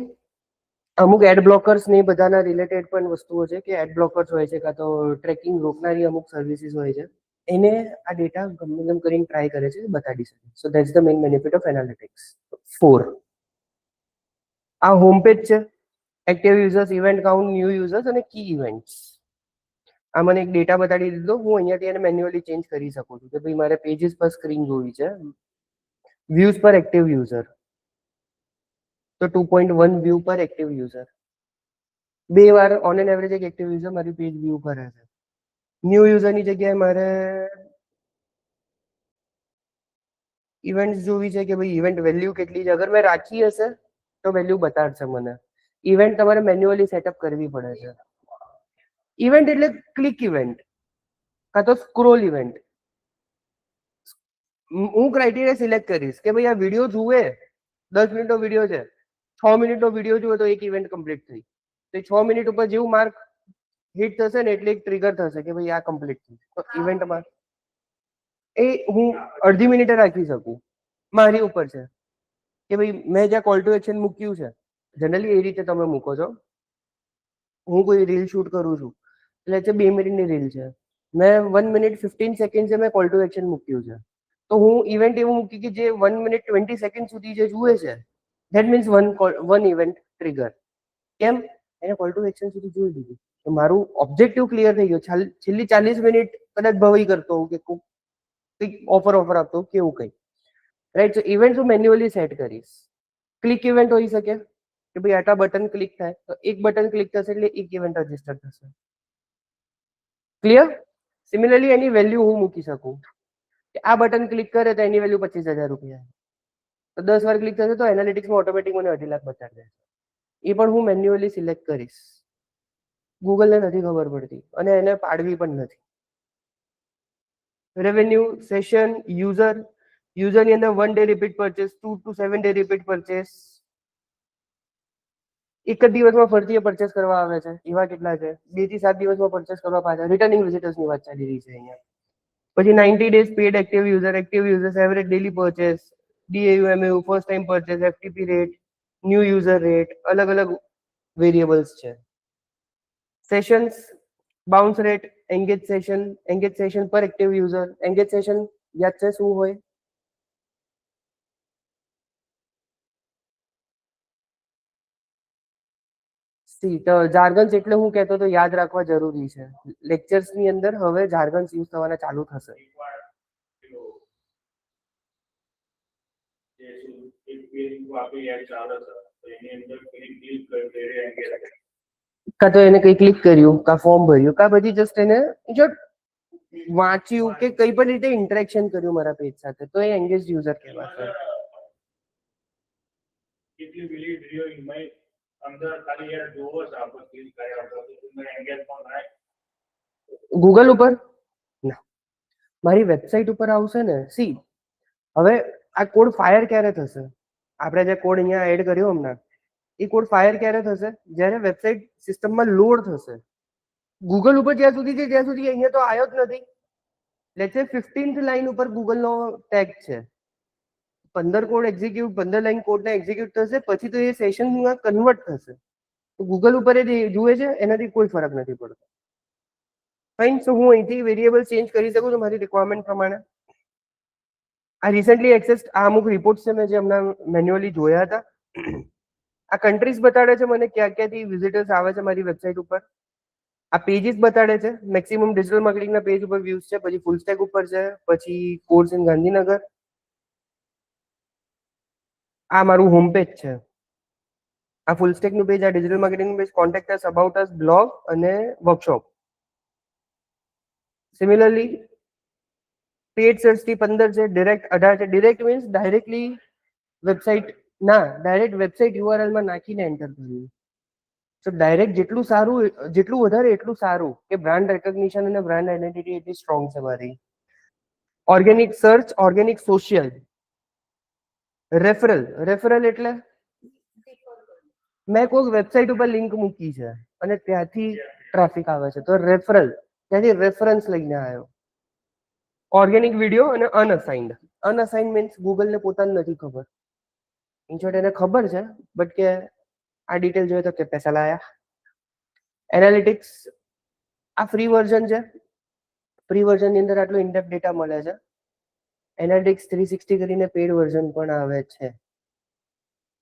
S1: અમુક એડ બ્લોકર્સ ને બધાના રિલેટેડ પણ વસ્તુઓ છે કે એડ બ્લોકર્સ હોય છે કાં તો ટ્રેકિંગ રોકનારી અમુક સર્વિસીસ હોય છે. એને આ ડેટા ગમે તેમ કરીને ટ્રાય કરે છે, બતાડી શકે. સો that's the main benefit of analytics 4. આ હોમ પેજ છે, active users, event count, new users અને કી ઇવેન્ટ્સ. આ મને એક ડેટા બતાડી દીધો. હું અહીંયાથી એને મેન્યુઅલી ચેન્જ કરી શકું છું કે ભાઈ મારે પેજીસ પર સ્ક્રીન જોવી છે. વ્યૂઝ પર એક્ટિવ યુઝર તો 2.1 વ્યૂ પર એક્ટિવ યુઝર. 2 વાર ઓન એન એવરેજ એક એક્ટિવ યુઝર મારી પેજ વ્યૂ કરે છે. ન્યૂ યુઝરની જગ્યાએ મારે ઇવેન્ટ્સ જોવી છે કે ભાઈ ઇવેન્ટ વેલ્યુ કેટલી છે. અગર મેં રાખી હશે તો વેલ્યુ બતાડશે મને. ઇવેન્ટ તમારે મેન્યુઅલી સેટઅપ કરવી પડે છે. ઇવેન્ટ એટલે ક્લિક ઇવેન્ટ કાં તો સ્ક્રોલ ઇવેન્ટ. હું ક્રાઇટેરિયા સિલેક્ટ કરીશ કે ભાઈ આ વિડીયો જુએ, 10 મિનિટનો વિડીયો છે, 6 મિનિટનો વિડીયો જુઓ તો એક ઇવેન્ટ કમ્પ્લીટ થઈ. તો એ 6 મિનિટ ઉપર જેવું માર્ક હિટ થશે ને એટલે એક ટ્રિગર થશે કે ભાઈ આ કમ્પ્લીટ થયું. તો ઇવેન્ટમાં એ હું અડધી મિનિટે રાખી શકું. મારી ઉપર છે કે ભાઈ મેં જ્યાં કોલ ટુ એક્શન મૂક્યું છે, જનરલી એ રીતે તમે મૂકો છો. હું કોઈ રીલ શૂટ કરું છું એટલે 2 મિનિટની રીલ છે, મેં 1 મિનિટ 15 સેકન્ડ મેં કોલ ટુ એક્શન મૂક્યું છે, તો હું ઇવેન્ટ એવું મૂકી કે જે 1 મિનિટ 20 સેકન્ડ સુધી જે જુએ છે, that means one event trigger. કેમ? એને કોલ ટુ એક્શન સુધી જોઈ લીધું તો મારું ઓબ્જેક્ટિવ ક્લિયર થઈ ગયો. છેલ્લી 40 મિનિટ કદાચ ભવાઈ કરતો હોઉં કે કંઈક ઓફર આપતો હોઉં કેવું કંઈ, રાઈટ. તો ઇવેન્ટ હું મેન્યુઅલી સેટ કરીશ. ક્લિક ઇવેન્ટ હોઈ શકે કે ભાઈ આટલા બટન ક્લિક થાય તો એક બટન ક્લિક થશે એટલે એક ઇવેન્ટ રજીસ્ટર થશે. ક્લિયર? સિમિલરલી એની વેલ્યુ હું મૂકી શકું કે આ બટન ક્લિક કરે તો એની વેલ્યુ 25,000 રૂપિયા. તો 10 વાર ક્લિક થશે તો એનાલિટિક્સમાં ઓટોમેટિક મને 2.5 લાખ બતાવી દેશે. એ પણ હું મેન્યુઅલી સિલેક્ટ કરીશ. ગૂગલને નથી ખબર પડતી અને એને પાડવી પણ નથી. રેવન્યુ, સેશન, યુઝરની અંદર 1 day repeat purchase, 2 to 7 day repeat purchase. એક જ દિવસમાં ફરતી પરચેસ કરવા આવે છે એવા કેટલા છે? 2 થી 7 દિવસમાં પરચેસ કરવા પાછા. રિટર્નિંગ વિઝિટર્સની વાત ચાલી રહી છે અહીંયા. પછી 90 days paid active users, average daily purchase, DAU, MAU, first time purchase, FTP rate, new user rate, અલગ અલગ વેરિયેબલ્સ છે. Sessions, bounce rate, engage session પર એક્ટિવ યુઝર. એંગેજ સેશન યાદ છે શું હોય? તો જાર્ગન્સ એટલે હું કહેતો તો યાદ રાખવા જરૂરી છે. લેક્ચર્સ ની અંદર હવે જાર્ગન્સ યુઝ થવાના ચાલુ થશે. કા તો એને કઈ ક્લિક કર્યું, કા ફોર્મ ભર્યું, કા પછી જસ્ટ એને જો વાંચ્યું કે કઈ પણ રીતે ઇન્ટરેક્શન કર્યું મારા પેજ સાથે, તો એ એંગેજ યુઝર કહેવાશે. ગૂગલ ઉપર ના, મારી વેબસાઇટ ઉપર આવશે ને. સી હવે આ કોડ ફાયર ક્યારે થશે? આપણે જે કોડ અહીંયા એડ કર્યો હમણાં, એ કોડ ફાયર ક્યારે થશે? જ્યારે વેબસાઇટ સિસ્ટમમાં લોડ થશે. ગૂગલ ઉપર જ્યાં સુધી છે ત્યાં સુધી અહીંયા તો આવ્યો જ નથી. લેટ્સ સે 15th લાઈન ઉપર ગૂગલનો ટેગ છે. 15 લાઈન કોડને એક્ઝિક્યુટ થશે પછી તો એ સેશનમાં કન્વર્ટ થશે. તો ગૂગલ ઉપર એ જુએ છે, એનાથી કોઈ ફરક નથી પડતો. ફાઇન. સો હું અહીંથી વેરિયેબલ ચેન્જ કરી શકું છું મારી રિક્વાયરમેન્ટ પ્રમાણે. આ રિસેન્ટલી એક્સેસ આ અમુક રિપોર્ટ્સ છે મેં જે હમણાં મેન્યુઅલી જોયા હતા. આ કન્ટ્રીઝ બતાડે છે મને ક્યાં ક્યાંથી વિઝિટર્સ આવે છે મારી વેબસાઇટ ઉપર. આ પેજીસ બતાડે છે. મેક્સિમમ ડિજિટલ માર્કેટિંગના પેજ ઉપર વ્યૂઝ છે, પછી ફૂલ સ્ટેક ઉપર છે, પછી કોર્સ ઇન ગાંધીનગર. આ મારું હોમ પેજ છે. આ ફૂલ સ્ટેક નું પેજ, આ digital marketing page, contact us, about us, blog અને વર્કશોપ. સિમિલરલી પેડ સર્ચ થી 15 છે, ડિરેક્ટ 18 છે. ડિરેક્ટ મીન્સ ડાયરેક્ટલી વેબસાઇટ ના, ડાયરેક્ટ વેબસાઇટ URL માં નાખીને એન્ટર કર્યું. તો ડાયરેક્ટ જેટલું સારું, જેટલું વધારે એટલું સારું કે બ્રાન્ડ રેકગ્નિશન અને બ્રાન્ડ આઇડેન્ટિટી એટલી સ્ટ્રોંગ છે મારી. Organic search, organic social. Referral એટલે મેં કોઈ વેબસાઇટ ઉપર લિંક મૂકી છે અને ત્યાંથી ટ્રાફિક આવે છે, તો રેફરલ, ત્યાંથી રેફરન્સ લઈને આવ્યો. ઓર્ગેનિક વિડીયો અને અનઅસાઇન્ડ. અનઅસાઇન્ડ મીન્સ ગૂગલને પોતાને નથી ખબર. ઇનશોર્ટ એને ખબર છે બટ કે આ ડિટેલ જોઈએ તો કે પૈસા લાયા. એનાલિટિક્સ, આ ફ્રી વર્ઝન છે. ફ્રી વર્ઝન ની અંદર આટલો ઇનડેપ્થ ડેટા મળે છે. એનાલિટિક્સ 360 કરીને પેડ વર્ઝન પણ આવે છે.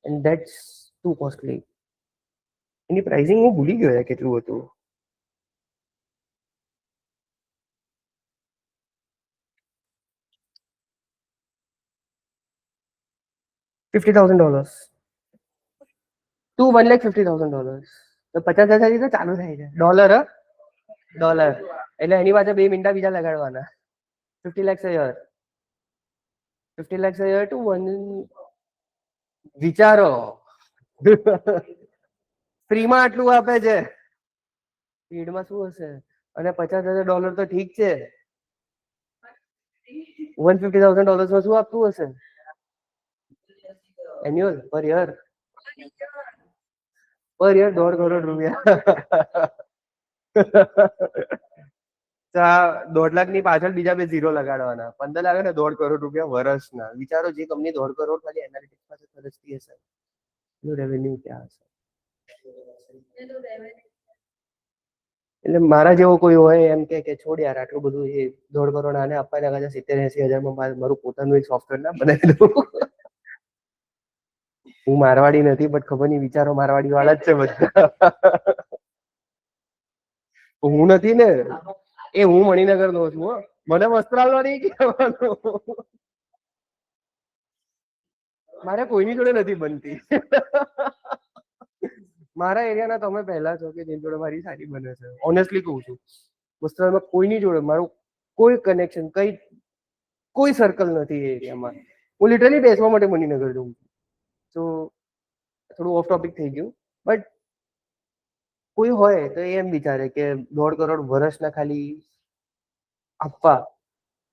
S1: And that's too costly. એની પ્રાઇસિંગ હું ભૂલી ગયો કેટલું હતું. $50,000 to $150,000. તો 50,000 થી તો ચાલુ થાય છે. ડોલર એટલે એની પાસે 2 મિનિટ બીજા લગાડવાના. 50 lakhs a year. 50 lakhs a year to one. વિચારો. ફ્રીમાં આટલું આપે છે, પેડમાં શું હશે? અને $50,000 તો ઠીક છે, $150,000 માં શું આપતું હશે એન્યુઅલ પર યર? પર યર 1.5 કરોડ રૂપિયા. તો આ 1.5 લાખ ની પાછળ બીજા બે ઝીરો લગાડવાના. 15 લાખ ને 1.5 કરોડ રૂપિયા વર્ષના. વિચારો જે કંપની 1.5 કરોડ ખાલી એનાલિટિક્સ પાસે ખર્ચતી હશે એનું રેવન્યુ ક્યાં હશે. એટલે મારા જેવો કોઈ હોય એમ કે છોડ યાર આટલું બધું એ 1.5 કરોડ આને આપવાના કરતા 70-80 હજારમાં મારું પોતાનું એક સોફ્ટવેર ના બનાવી દઉં. હું મારવાડી નથી બટ ખબર નહીં વિચારો મારવાડી વાળા જ છે બધા. હું નથી ને, એ હું મણિનગર નો છું હો. મને વસ્ત્રાલ નો નહીં કહેવાનું. મારે કોઈની જોડે નથી બનતી. મારા એરિયાના તમે પહેલા છો કે જેની જોડે મારી સારી બને છે. ઓનેસ્ટલી કહું છું, વસ્ત્રાલમાં કોઈની જોડે મારું કોઈ કનેક્શન કોઈ સર્કલ નથી એ એરિયામાં. હું લિટરલી બેસવા માટે મણિનગર જઉં છું. તો થોડું ઓફ ટોપિક થઈ ગયું બટ કોઈ હોય તો એ એમ વિચારે કે 1.5 કરોડ વર્ષના ખાલી આપવા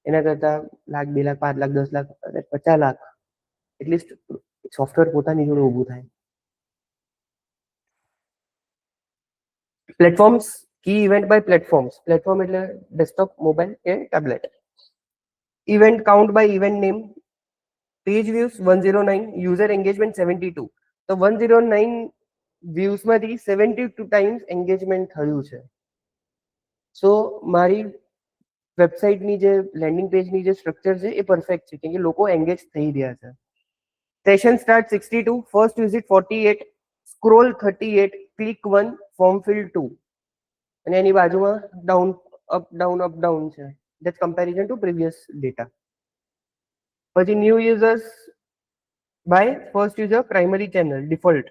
S1: એના કરતા 1 લાખ, 2 લાખ, 5 લાખ, 10 લાખ અને 50 લાખ એટલીસ્ટ સોફ્ટવેર પોતાની જોડે ઊભું થાય. Platforms, key event by platforms. Platform એટલે ડેસ્કટોપ, મોબાઈલ કે tablet. Event count by event name. Page views 109, user engagement 72. તો 109 વ્યૂઝમાંથી 72 ટાઈમ્સ એન્ગેજમેન્ટ થયું છે. સો મારી વેબસાઇટની જે લેન્ડિંગ પેજની જે સ્ટ્રક્ચર છે એ પરફેક્ટ છે કેમ કે લોકો એન્ગેજ થઈ રહ્યા છે. Session start 62, first visit 48, scroll 38, click 1, form fill 2. અને એની બાજુમાં ડાઉન અપ ડાઉન છે. That's comparison to previous data. પછી new users by first user primary channel default.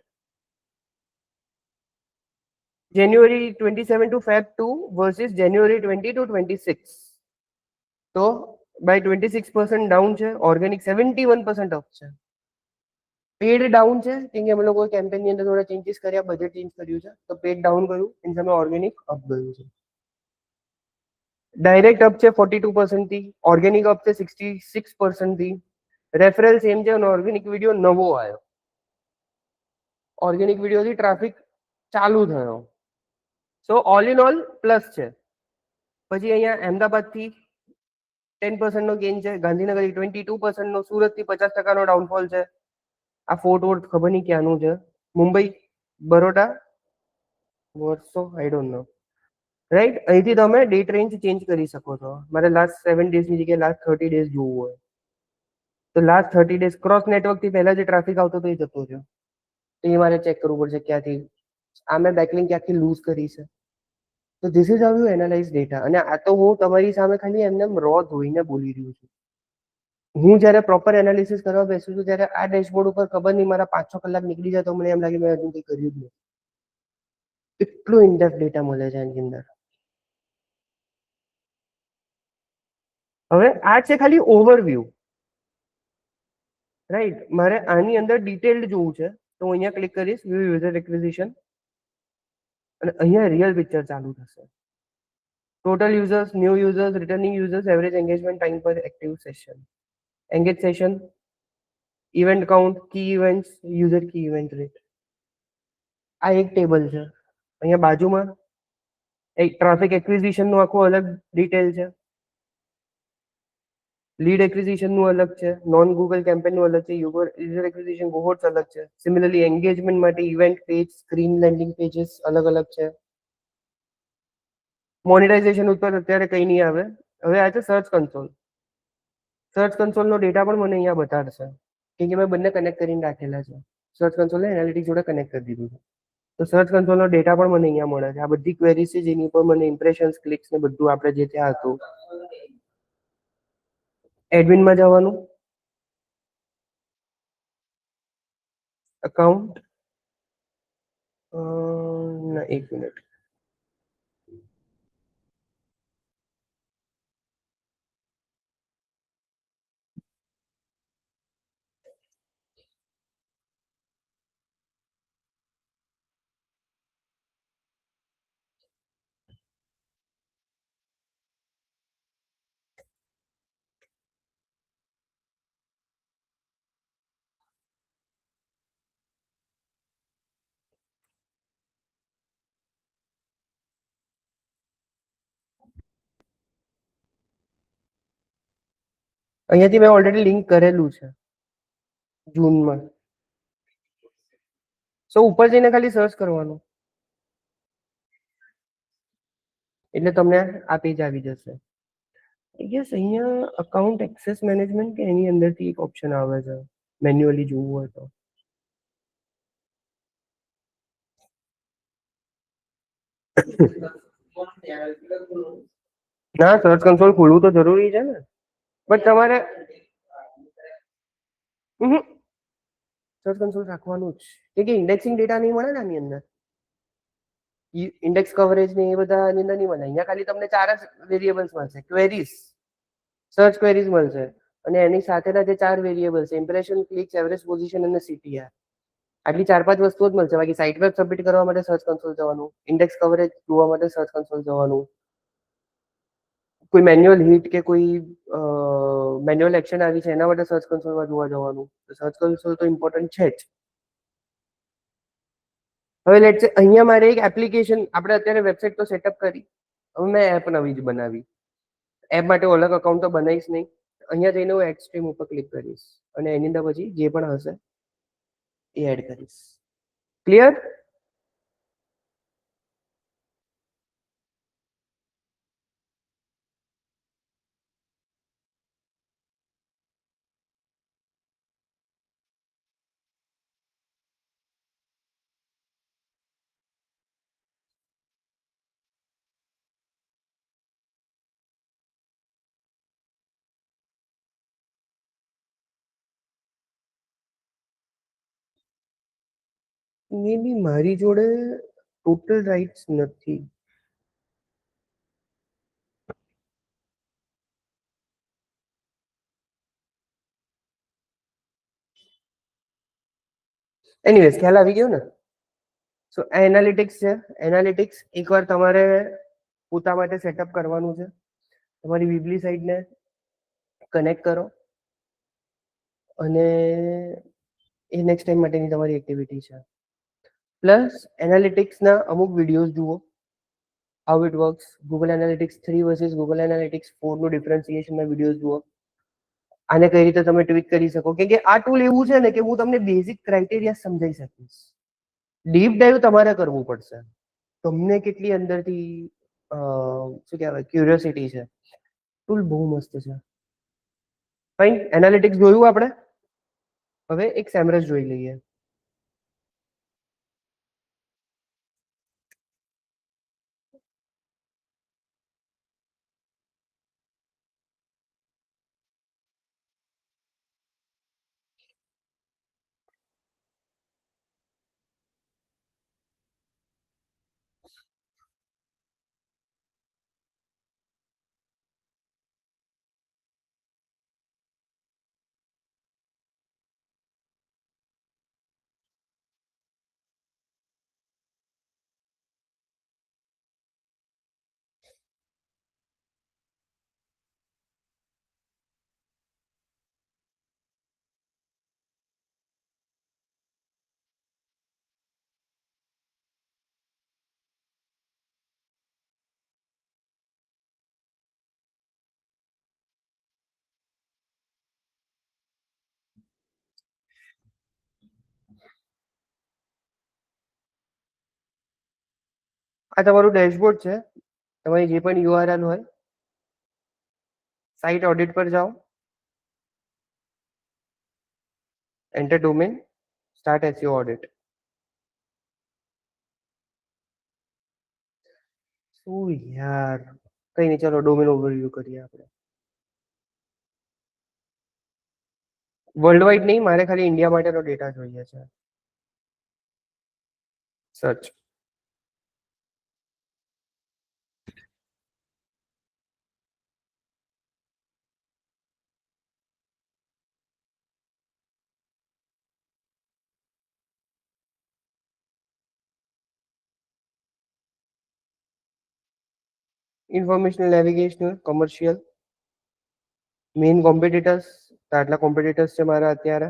S1: January 27 to Feb 2 versus January 20 to 26. તો by 26% down છે. Organic 71% up છે. Pad down છે કેમ કે અમે લોકો કેમ્પેનની અંદર થોડા ચેન્જીસ કર્યા, બજેટ ચેન્જ કર્યું છે તો પેડ ડાઉન ગયું, એની સામે ઓર્ગેનિક અપ ગયું છે. ડાયરેક્ટ અપ છે 42% થી, ઓર્ગેનિક અપ છે 66% થી. રેફરલ સેમ છે અને ઓર્ગેનિક વિડીયો નવો આવ્યો. ઓર્ગેનિક વિડીયોથી ટ્રાફિક ચાલુ થયો. સો ઓલ ઇન ઓલ પ્લસ છે. પછી અહીંયા અહેમદાબાદથી 10% નો ગેઇન છે, ગાંધીનગર 22% નો, સુરતથી 50% નો ડાઉનફોલ છે. આ ફોર્ટ વર્થ ખબર નહીં ક્યાંનું છે. મુંબઈ, બરોડા, વર્સો આઈ ડોન્ટ નો. રાઈટ, અહીંથી તમે ડેટ રેન્જ ચેન્જ કરી શકો છો. મારે લાસ્ટ 7 ડેઝની જગ્યાએ લાસ્ટ 30 ડેઝ જોવું હોય તો લાસ્ટ 30 ડેઝ ક્રોસ નેટવર્કથી પહેલા જે ટ્રાફિક આવતો હતો એ જતો રહ્યો. તો એ મારે ચેક કરવું પડશે ક્યાંથી આ મેં બેકલિંક ક્યાંથી લૂઝ કરી છે. તો this is how you analyse data. અને આ તો હું તમારી સામે ખાલી એમને રો ધોઈને બોલી રહ્યું છું. હું જ્યારે પ્રોપર એનાલિસિસ કરવા બેસું છું ત્યારે આ ડેશબોર્ડ ઉપર ખબર નહીં મારા 5-6 કલાક નીકળી જાય તો મને એમ લાગે મેં હજુ કંઈ કર્યું જ નહીં. એટલું ઇનડેપ્થ ડેટા મળે છે એની અંદર. હવે આ છે ખાલી ઓવરવ્યૂ. રાઈટ, મારે આની અંદર ડિટેલ્ડ જોવું છે તો હું અહીંયા ક્લિક કરીશ વ્યૂ યુઝર એક્વિઝિશન અને અહીંયા રિયલ પિક્ચર ચાલુ થશે. Total users, new users, returning users, average engagement time પર active session, engage session, event count, key events, user key event rate. આ એક ટેબલ છે. અહીંયા બાજુમાં એક ટ્રાફિક એક્વિઝિશન નું આખું અલગ ડિટેલ છે. લીડ એક્વિઝિશન નું અલગ છે, નોન ગૂગલ કેમ્પેન નું અલગ છે, યુઝર એક્વિઝિશન કોહોર્ટ્સ અલગ છે. સિમિલરલી એન્ગેજમેન્ટ માટે ઇવેન્ટ પેજ, સ્ક્રીન લેન્ડિંગ પેजेस અલગ અલગ છે. મોનેટાઇઝેશન ઉપર અત્યારે કંઈ નહીં આવે. હવે આ છે સર્ચ કન્સોલ. સર્ચ કન્સોલ નો ડેટા પણ મને અહીંયા બતાડશે કેમ કે મેં બંને કનેક્ટ કરીને રાખેલા છે. સર્ચ કન્સોલને એનાલિટિક્સ જોડે કનેક્ટ કરી દીધું છે. તો સર્ચ કન્સોલનો ડેટા પણ મને અહીંયા મળે છે. આ બધી ક્વેરીઝ છે જેની ઉપર મને ઇમ્પ્રેશન્સ, ક્લિક્સ ને બધું આપણે જે ત્યાં હતું. એડમિનમાં જવાનું, અકાઉન્ટ, ના 1 મિનિટ. અહીંયાથી મેં ઓલરેડી લિંક કરેલું છે જૂનમાં. સો ઉપર જઈને ખાલી સર્ચ કરવાનું એટલે તમને આ પેજ આવી જશે. યસ, અહીંયા અકાઉન્ટ એક્સેસ મેનેજમેન્ટ કે એની અંદરથી એક ઓપ્શન આવે છે મેન્યુઅલી જોવું હોય તો. ના, સર્ચ કન્સોલ ખોલવું તો જરૂરી છે ને, બટ તમારે સર્ચ કન્સોલ રાખવાનું જ, કે ઇન્ડેક્સિંગ ડેટા નહીં મળે ને આની અંદર, ઇન્ડેક્સ કવરેજ ને એ બધા આની અંદર નહીં મળે. અહીંયા ખાલી તમને 4 જ વેરિયેબલ્સ મળશે. ક્વેરીઝ, સર્ચ ક્વેરીઝ મળશે અને એની સાથેના જે 4 વેરિયેબલ્સ છે ઇમ્પ્રેશન, ક્લિક્સ, એવરેજ પોઝિશન અને સીટીઆર. આટલી 4-5 વસ્તુઓ જ મળશે. બાકી સાઇટ વેબ સબમિટ કરવા માટે સર્ચ કન્સોલ જવાનું, ઇન્ડેક્સ કવરેજ જોવા માટે સર્ચ કન્સોલ જવાનું, કોઈ મેન્યુઅલ હિટ કે કોઈ મેન્યુઅલ એક્શન આવી છે એના માટે સર્ચ કન્સોલમાં જોવા જવાનું. તો સર્ચ કન્સોલ તો ઇમ્પોર્ટન્ટ છે જ. હવે લેટ્સ સે અહીંયા મારે એક એપ્લિકેશન, આપણે અત્યારે વેબસાઇટ તો સેટઅપ કરી, હવે મેં એપ નવી જ બનાવી. એપ માટે અલગ અકાઉન્ટ તો બનાવીશ નહીં. અહીંયા જઈને હું એક્સ્ટ્રીમ ઉપર ક્લિક કરીશ અને એની અંદર પછી જે પણ હશે એ એડ કરીશ. ક્લિયર? મે બી મારી જોડે ટોટલ રાઇટ્સ નથી. એનીવેઝ ખ્યાલ આવી ગયો ને? સો એનાલિટિક્સ છે. એનાલિટિક્સ એકવાર તમારે પોતા માટે સેટઅપ કરવાનું છે. તમારી વીબલી સાઇટને કનેક્ટ કરો અને એ નેક્સ્ટ ટાઈમ માટેની તમારી એક્ટિવિટી છે. પ્લસ એનાલિટિક્સના અમુક વિડીયોઝ જુઓ, how it works. Google analytics 3 versus Google analytics 4 નું ડિફરન્સિએશનના વિડીયોઝ જુઓ. આને કઈ રીતે તમે ટ્વીક કરી શકો, કેમ કે આ ટૂલ એવું છે ને કે હું તમને બેઝિક ક્રાઇટેરિયા સમજાવી શકીશ. ડીપ ડાઈવ તમારે કરવું પડશે. તમને કેટલી અંદરથી શું કહેવાય ક્યુરિયોસિટી છે. ટૂલ બહુ મસ્ત છે. ફાઇન, એનાલિટિક્સ જોયું આપણે. હવે એક સેમરસ જોઈ લઈએ. આ તમારું ડેશબોર્ડ છે. તમારી જે પણ યુઆરએલ હોય, સાઇટ ઓડિટ પર જાઓ, enter domain, start SEO audit. શું યાર, કઈ નહીં, ચલો ડોમેન ઓવરવ્યુ કરીએ આપણે. વર્લ્ડ વાઇડ નહીં, મારે ખાલી ઇન્ડિયા માટેનો ડેટા જોઈએ છે. Search. Informational, navigational, commercial, main competitors. તો આટલા કોમ્પિટિટર્સ છે મારા અત્યારે.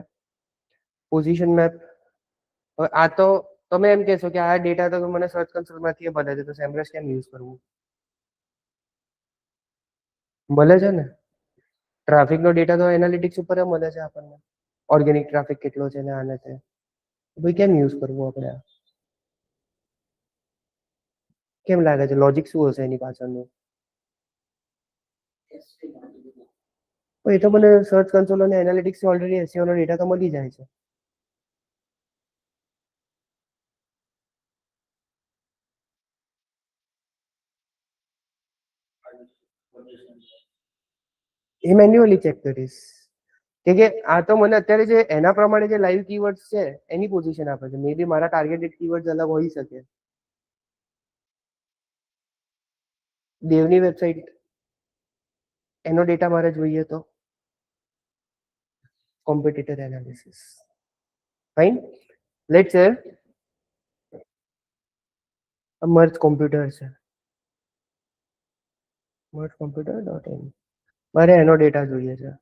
S1: Position map. હવે આ તો તમે એમ કહેશો કે આ ડેટા તો મને સર્ચ કન્સોલમાંથી મળે છે, તો સેમરસ કેમ યુઝ કરવું? મળે છે ને. ટ્રાફિકનો ડેટા તો એનાલિટિક્સ ઉપર જ મળે છે આપણને, ઓર્ગેનિક ટ્રાફિક કેટલો છે ને આને છે. ભાઈ કેમ યુઝ કરવું આપણે આ? કેમ લાગે છે લોજિક શું હશે એની પાછળનું? એ તો મને સર્ચ કન્સોલ અને એનાલિટિક્સ ઓલરેડી એસઈઓ નો ડેટા તો મળી જાય છે. એ મેન્યુઅલી ચેક કરીશ કે આ તો મને અત્યારે જે એના પ્રમાણે જે લાઈવ કીવર્ડ્સ છે એની પોઝિશન આપે છે. મે બી મારા ટાર્ગેટેડ કીવર્ડ્સ અલગ હોઈ શકે. દેવની વેબસાઇટ એનો ડેટા મારે જોઈએ તો કોમ્પિટિટર એનાલિસિસ ફાઇન. લેટ્સ સે મર્જ કોમ્પ્યુટર છે, મર્જ કોમ્પ્યુટર ડોટ ઇન, મારે એનો ડેટા જોઈએ છે.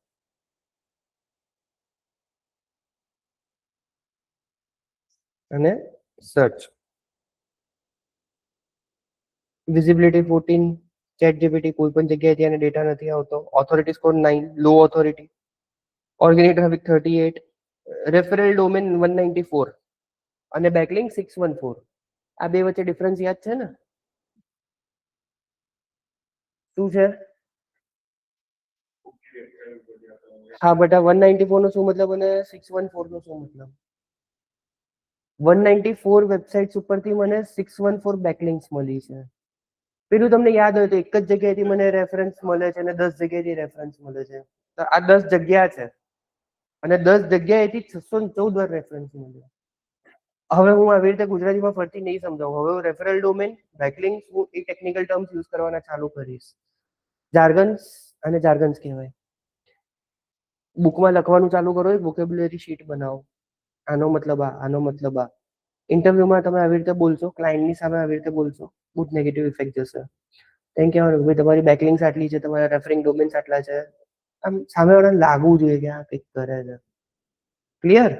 S1: અને સર્ચ વિઝિબિલિટી 14, ચેટ જીપીટી કોઈ પણ જગ્યાએથી એને ડેટા નથી આવતો. Authority score 9, low authority. Organic traffic 38, referral domain 194 અને બેકલિંક 614. આ બે વચ્ચે ડિફરન્સ યાદ છે ને? શું છે? હા બટ આ 194 નો શું મતલબ અને 614 નો શું મતલબ? 194 વેબસાઇટ્સ ઉપરથી મને 614 બેકલિંક્સ મળી છે. પેલું તમને યાદ હોય તો એક જ જગ્યાએથી મને રેફરન્સ મળે છે અને 10 જગ્યાએથી રેફરન્સ મળે છે. તો આ 10 જગ્યા છે અને 10 જગ્યાએથી 614 વાર રેફરન્સ મળે. હવે હું આવી રીતે ગુજરાતીમાં ફરતી નહીં સમજાવું. હવે હું રેફરલ ડોમેન, બેકલિંક્સ, હું એ ટેકનિકલ ટર્મ્સ યુઝ કરવાના ચાલુ કરીશ. જાર્ગન્સ અને જાર્ગન્સ કહેવાય. બુકમાં લખવાનું ચાલુ કરો, એક વોકેબ્યુલરી શીટ બનાવો. આનો મતલબ આ, આનો મતલબ આ. ઇન્ટરવ્યુમાં તમે આવી રીતે બોલશો, ક્લાયન્ટની સામે આવી રીતે બોલશો, બહુ જ નેગેટિવ ઇફેક્ટ જશે. તેમ કહેવાનું ભાઈ તમારી બેકલિંગ્સ આટલી છે, તમારા રેફરિંગ ડોમેન્સ આટલા છે. આમ સામેવાળાને લાગવું જોઈએ કે આ કંઈક કરે છે. ક્લિયર?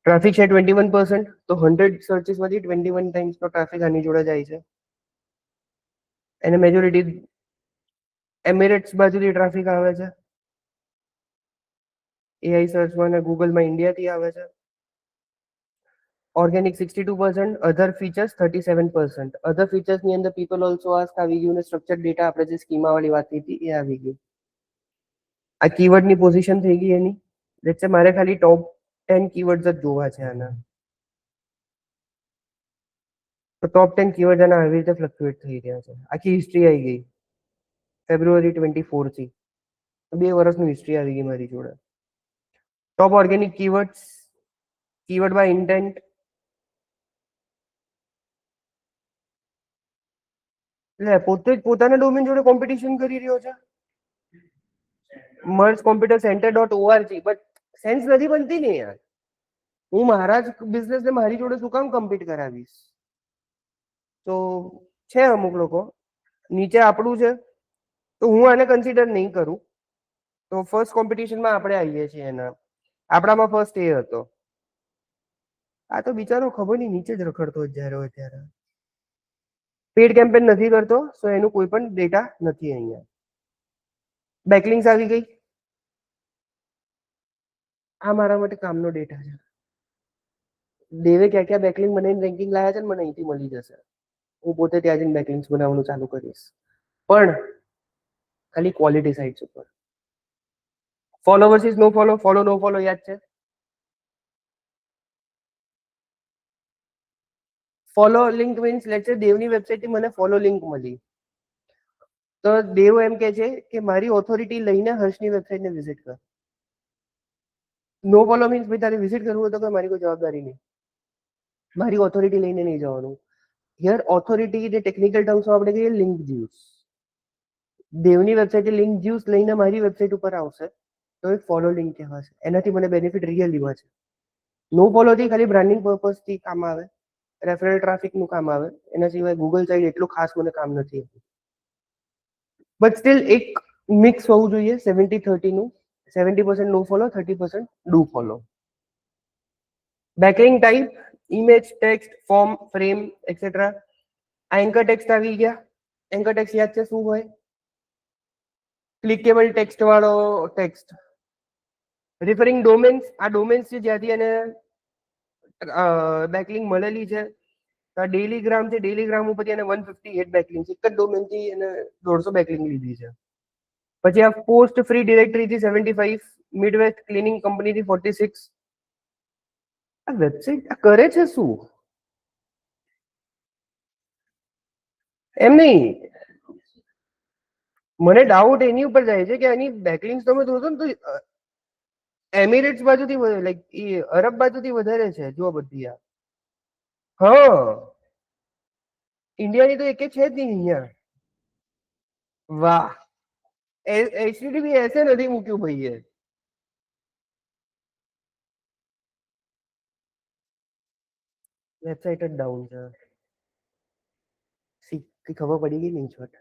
S1: ટ્રાફિક છે 21%, તો 100 સર્ચિસમાંથી 21 ટાઈમ્સ નો ટ્રાફિક આની જોડે જાય છે. એને મેજોરિટી એમિરેટ્સ બાજુથી ટ્રાફિક આવે છે. એઆઈ સર્ચમાં અને ગૂગલમાં ઇન્ડિયાથી આવે છે. ઓર્ગેનિક 62%, અધર ફીચર્સ 37%. અધર ફીચર્સની અંદર પીપલ ઓલ્સો આસ્ક આવી ગયું ને સ્ટ્રક્ચર ડેટા આપણે જે સ્કીમા વાળી વાત કરી હતી એ આવી ગયું. આ કીવર્ડની પોઝિશન થઈ ગઈ એની. લેટ્સ સે મારે ખાલી ટોપ 10 કીવર્ડ્સ જ જોવા છે આના. તો ટોપ 10 કીવર્ડ આના આવી રીતે ફ્લક્ચ્યુએટ થઈ રહ્યા છે. આખી હિસ્ટ્રી આવી ગઈ ફેબ્રુઆરી 24 થી. 2 વર્ષની હિસ્ટ્રી આવી ગઈ મારી જોડે. Top organic keywords, keyword by intent, એટલે પોતે જ પોતાના ડોમેન જોડે કોમ્પિટિશન કરી રહ્યો છે. Merge computer center dot ORG, but sense નથી બનતી ને યાર. હું મારા જ બિઝનેસને મારી જોડે શું કામ કમ્પીટ કરાવીશ? તો છે અમુક લોકો નીચે આપણું છે તો હું આને કન્સિડર નહીં કરું. તો ફર્સ્ટ કોમ્પિટિશનમાં આપણે આવીએ છીએ એના. આપણામાં ફર્સ્ટ એ હતો. આ તો બિચારો ખબર નહીં નીચે જ રખડતો જ્યારે હોય ત્યારે. પેડ કેમ્પેન નથી કરતો, સો એનું કોઈ પણ ડેટા નથી અહીંયા. બેકલિંગ્સ આવી ગઈ. આ મારા માટે કામનો ડેટા છે. દેવે ક્યાં ક્યાં બેકલિંગ બનાવીને રેન્કિંગ લાયા છે ને મને અહીંથી મળી જશે. હું પોતે ત્યાં જઈને બેકલિંગ્સ બનાવવાનું ચાલુ કરીશ. પણ ખાલી ક્વોલિટી સાઇટ્સ ઉપર. ફોલો વર્સિસ નો ફોલો, ફોલો નો ફોલો યાદ છે? ફોલો લિંક મીન્સ લેટ્સ સે દેવની વેબસાઇટથી મને ફોલો લિંક મળી. તો દેવ એમ કે છે કે મારી ઓથોરિટી લઈને હર્ષની વેબસાઇટને વિઝિટ કર. નો ફોલો મીન્સ ભાઈ તારે વિઝિટ કરવું હોય તો મારી કોઈ જવાબદારી નહીં. મારી ઓથોરિટી લઈને નહીં જવાનું. હિયર ઓથોરિટી જે ટેકનિકલ ટર્મ્સમાં આપણે કહીએ લિંક જ્યુસ. દેવની વેબસાઇટે લિંક જ્યુસ લઈને મારી વેબસાઇટ ઉપર આવશે તો એ ફોલો લિંક કહેવાશે. એનાથી મને બેનિફિટ રિયલીમાં છે. નો ફોલોથી ખાલી બ્રાન્ડિંગ પર્પઝથી કામ આવે, રેફરલ ટ્રાફિકનું કામ આવે. એના સિવાય ગૂગલ સાઇડ એટલું ખાસ મને કામ નથી. બટ સ્ટીલ એક મિક્સ હોવું જોઈએ 70-30 નું. 70% no follow, 30% do follow. Backlink type, image, text, form, frame, etcetera. આ એન્કર ટેક્સ્ટ આવી ગયા. એન્કર ટેક્સ્ટ યાદ છે શું હોય? ક્લિકેબલ ટેક્સ્ટ વાળો ટેક્સ્ટ. રિફરિંગ ડોમેન્સ, આ ડોમેન્સ છે જ્યાંથી એને બેકલિંક મળેલી છે. તો આ ડેલી ગ્રામ છે, ડેલી ગ્રામ ઉપરથી એને 158 બેકલિંક છે, એક જ ડોમેન થી એને 150 બેકલિંક લીધી છે. પછી આ પોસ્ટ ફ્રી ડિરેક્ટરી થી 75, મિડવેસ્ટ ક્લિનિંગ કંપની થી 46. આ વેબસાઇટ આ કરે છે શું? એમ નહીં, મને ડાઉટ એની ઉપર જાય છે કે એની બેકલિંક્સ તમે જોશો ને તો એમિરેટ્સ બાજુથી લાઈક એ અરબ બાજુથી વધારે છે. જો બધી આ હા, ઇન્ડિયાની તો એક છે જ નહીં અહીંયા. વાહ, એચટીટીપી એસે નથી મૂક્યું ભાઈએ. વેબસાઇટ જ ડાઉન છે. કઈ ખબર પડી ગઈ નહીં છોટ.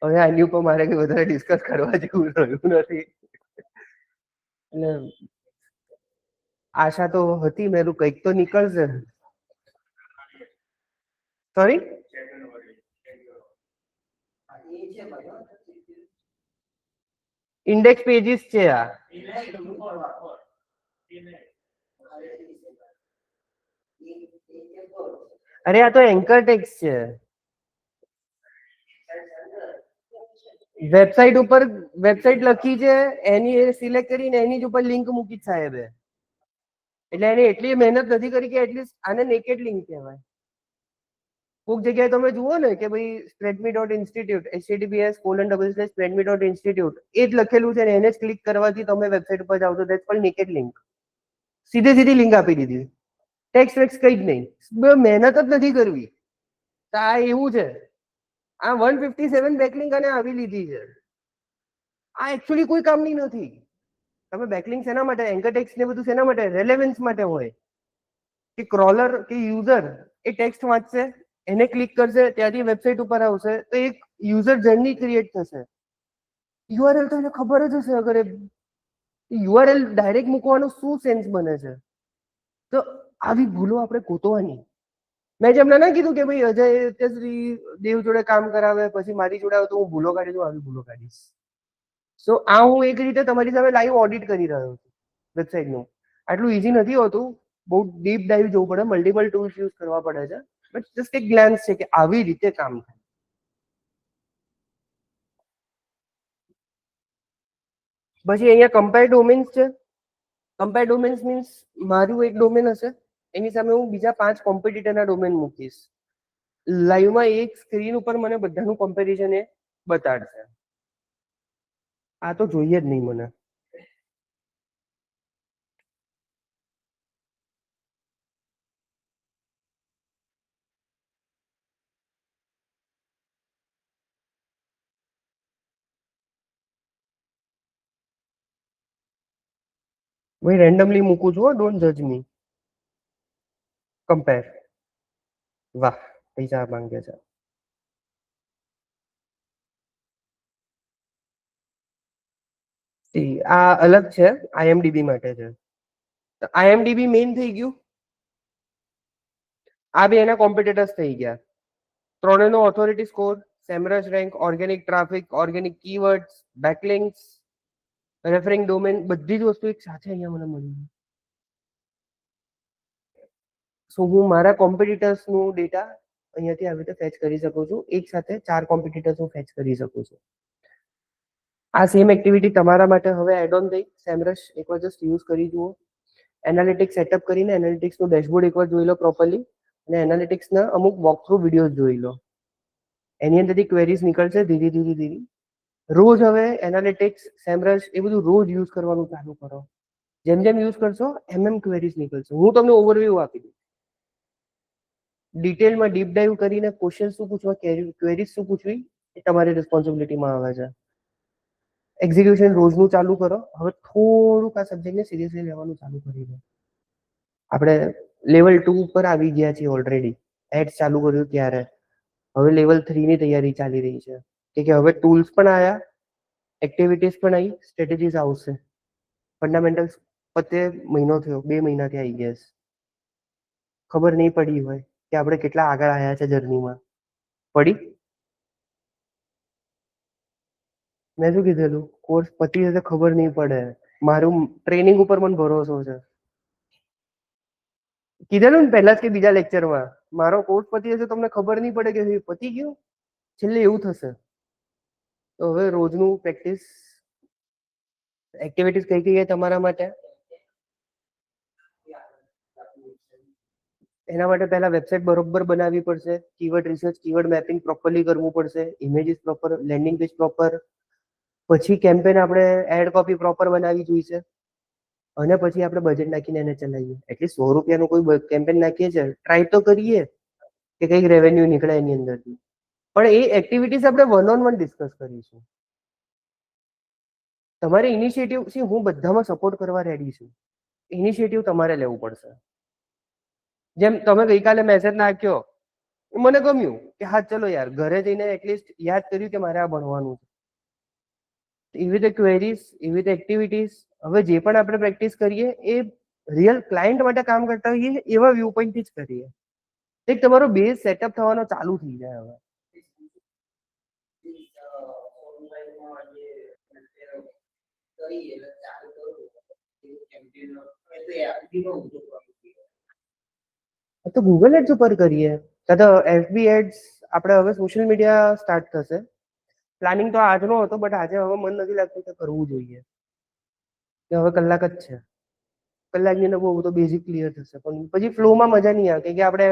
S1: હવે આની ઉપર મારે કઈ વધારે ડિસ્કસ કરવા જેવું રહ્યું નથી. એટલે આશા તો હતી મેરું કંઈક તો નીકળશે. સોરી, ઇન્ડેક્સ પેજીસ છે આ. અરે આ તો એન્કર ટેક્સ છે. વેબસાઇટ ઉપર વેબસાઇટ લખી છે એની એ સિલેક્ટ કરીને એની જ ઉપર લિંક મૂકી સાહેબે. એટલે એને એટલી મહેનત નથી કરી કે એટલીસ્ટ આને નેકેડ લિંક કહેવાય. કોઈક જગ્યાએ તમે જુઓ ને કે ભાઈ spreadme.institute https://spreadme.institute એ જ લખેલું છે ને એને જ ક્લિક કરવાથી તમે વેબસાઇટ ઉપર જાવ તો ધેટ્સ કોલ્ડ નેકેડ લિંક. સીધી લિંક આપી દીધી, ટેક્સ્ટ વેક્સ કઈ જ નહીં, મહેનત જ નથી કરવી. તો આ એવું છે, આ 157 બેકલિંક અને આવી લીધી છે. આ એકચ્યુઅલી કોઈ કામની નથી. તમે બેકલિંક શેના માટે, એન્કર ટેક્સ્ટ ને બધું શેના માટે, રેલેવન્સ માટે હોય કે ક્રોલર કે યુઝર એ ટેક્સ્ટ વાંચશે, એને ક્લિક કરશે, ત્યાંથી વેબસાઇટ ઉપર આવશે તો એક યુઝર જર્ની ક્રિએટ થશે. યુઆરએલ તો એને ખબર જ હશે. અગર યુઆરએલ ડાયરેક્ટ મૂકવાનો શું સેન્સ બને છે? તો આવી ભૂલો આપણે ગોતવાની. મેં જેમ ના કીધું કે ભાઈ અજય અત્યાર સુધી દેવ જોડે કામ કરાવે પછી મારી જોડે આવે તો હું ભૂલો કાઢી દઉં, આવી ભૂલો કાઢીશ. સો આ હું એક રીતે તમારી સામે લાઈવ ઓડિટ કરી રહ્યો છું વેબસાઇટનું. આટલું ઈઝી નથી હોતું, બહુ ડીપ ડાઈવ જવું પડે, મલ્ટિપલ ટૂલ્સ યુઝ કરવા પડે છે. બટ જસ્ટ એક ગ્લાન્સ છે કે આવી રીતે કામ થાય. પછી અહીંયા કમ્પેર ડોમેન્સ છે. કમ્પેર ડોમેન્સ મીન્સ મારું એક ડોમેન હશે, એની સામે હું બીજા 5 કોમ્પિટિટરના ડોમેન મૂકીશ. લાઈવમાં એક સ્ક્રીન ઉપર મને બધાનું કમ્પેરિઝન એ બતાડશે. આ તો જોઈએ જ નહીં મને. ભાઈ રેન્ડમલી મૂકું છું, ડોન્ટ જજ મી. કમ્પેર. વાહ, પૈસા માંગે છે. આ અલગ છે, આઈએમડીબી માટે છે. આઈએમડીબી મેઇન થઈ ગયું. આ બે એના કોમ્પિટિટર્સ થઈ ગયા. ત્રણેયનો authority score, Semrush rank, organic traffic, organic keywords, backlinks, referring domain, બધી જ વસ્તુ એક સાથે અહીંયા મને મળી. સો હું મારા કોમ્પિટિટર્સનું ડેટા અહીંયાથી આવી રીતે ફેચ કરી શકું છું. એક સાથે 4 કોમ્પિટિટર્સ હું ફેચ કરી શકું છું. આ સેમ એક્ટિવિટી તમારા માટે હવે એડ ઓન થઈ. સેમરસ એકવાર જસ્ટ યુઝ કરી જુઓ. એનાલિટિક્સ સેટઅપ કરીને એનાલિટિક્સનું ડેશબોર્ડ એકવાર જોઈ લો પ્રોપરલી, અને એનાલિટિક્સના અમુક વોક થ્રુ વિડીયોઝ જોઈ લો. એની અંદરથી ક્વેરીઝ નીકળશે ધીરે. રોજ હવે એનાલિટિક્સ, સેમરસ એ બધું રોજ યુઝ કરવાનું ચાલુ કરો. જેમ યુઝ કરશો એમ ક્વેરીઝ નીકળશે. હું તમને ઓવરવ્યૂ આપી દઉં, ડિટેલમાં ડીપ ડાઈવ કરીને ક્વેશ્ચન શું પૂછવા, ક્વેરીઝ શું પૂછવી એ તમારી રિસ્પોન્સિબિલિટીમાં આવે છે. એક્ઝિક્યુશન રોજનું ચાલુ કરો. હવે થોડુંક આ સબ્જેક્ટને સિરિયસલી લેવાનું ચાલુ કરી દો. આપણે લેવલ 2 ઉપર આવી ગયા છીએ ઓલરેડી. એડ્સ ચાલુ કર્યું ત્યારે. હવે લેવલ 3 ની તૈયારી ચાલી રહી છે કે હવે ટૂલ્સ પણ આવ્યા, એક્ટિવિટીઝ પણ આવી, સ્ટ્રેટેજીસ આવશે. ફંડામેન્ટલ્સ પતે મહિનો થયો, 2 મહિનાથી આવી ગયા છે. ખબર નહીં પડી હોય કે આપણે કેટલા આગળ આવ્યા છે જર્નીમાં. પડી? મેં શું કીધેલું કોર્સ પતી જશે ખબર નહીં પડે. મારું ટ્રેનિંગ ઉપર મને ભરોસો છે. કીધેલું ને પહેલા જ કે બીજા લેક્ચરમાં મારો કોર્સ પતી જશે તમને ખબર નહીં પડે કે પતી ગયું. છેલ્લે એવું થશે. તો હવે રોજનું પ્રેક્ટિસ એક્ટિવિટીઝ કઈ કઈ તમારા માટે? એના માટે પહેલા વેબસાઇટ બરોબર બનાવવી પડશે, keyword research, keyword mapping properly કરવું પડશે, images proper, landing page proper, પછી કેમ્પેન આપણે એડ કોપી પ્રોપર બનાવવી જોઈશે, અને પછી આપણે બજેટ નાખીને એને ચલાવીએ. એટલીસ્ટ 100 રૂપિયાનું કોઈ કેમ્પેન નાખીએ છીએ, ટ્રાય તો કરીએ કે કંઈક રેવન્યુ નીકળે એની અંદરથી. પણ એ એક્ટિવિટીઝ આપણે 1-on-1 ડિસ્કસ કરીશું. તમારે ઇનિશિયેટિવ હું બધામાં સપોર્ટ કરવા રેડી છું. ઇનિશિયેટિવ તમારે લેવું પડશે. જેમ તમે ગઈકાલે મેસેજ નાખ્યો, મને ગમ્યું કે હા ચલો યાર ઘરે જઈને એટલીસ્ટ યાદ કર્યું કે મારે આ ભણવાનું છે. એવી રીતે ક્વેરીઝ, એવી રીતે એક્ટિવિટીઝ, હવે જે પણ આપણે પ્રેક્ટિસ કરીએ એ રિયલ ક્લાયન્ટ માટે કામ કરતા હોઈએ એવા વ્યૂ પોઈન્ટથી જ કરીએ. એક તમારો બેઝ સેટઅપ થવાનો ચાલુ થઈ જાય. હવે તો ગૂગલ એડ્સ ઉપર કરીએ, કાં તો FB એડ્સ. આપણે હવે સોશિયલ મીડિયા સ્ટાર્ટ થશે. પ્લાનિંગ તો આજનો હતો, બટ આજે હવે મન નથી લાગતું કે કરવું જોઈએ. કે હવે કલાક જ છે, કલાકની અંદર બહુ બધો બેઝિક ક્લિયર થશે, પણ પછી ફ્લોમાં મજા નહીં આવે. કે આપણે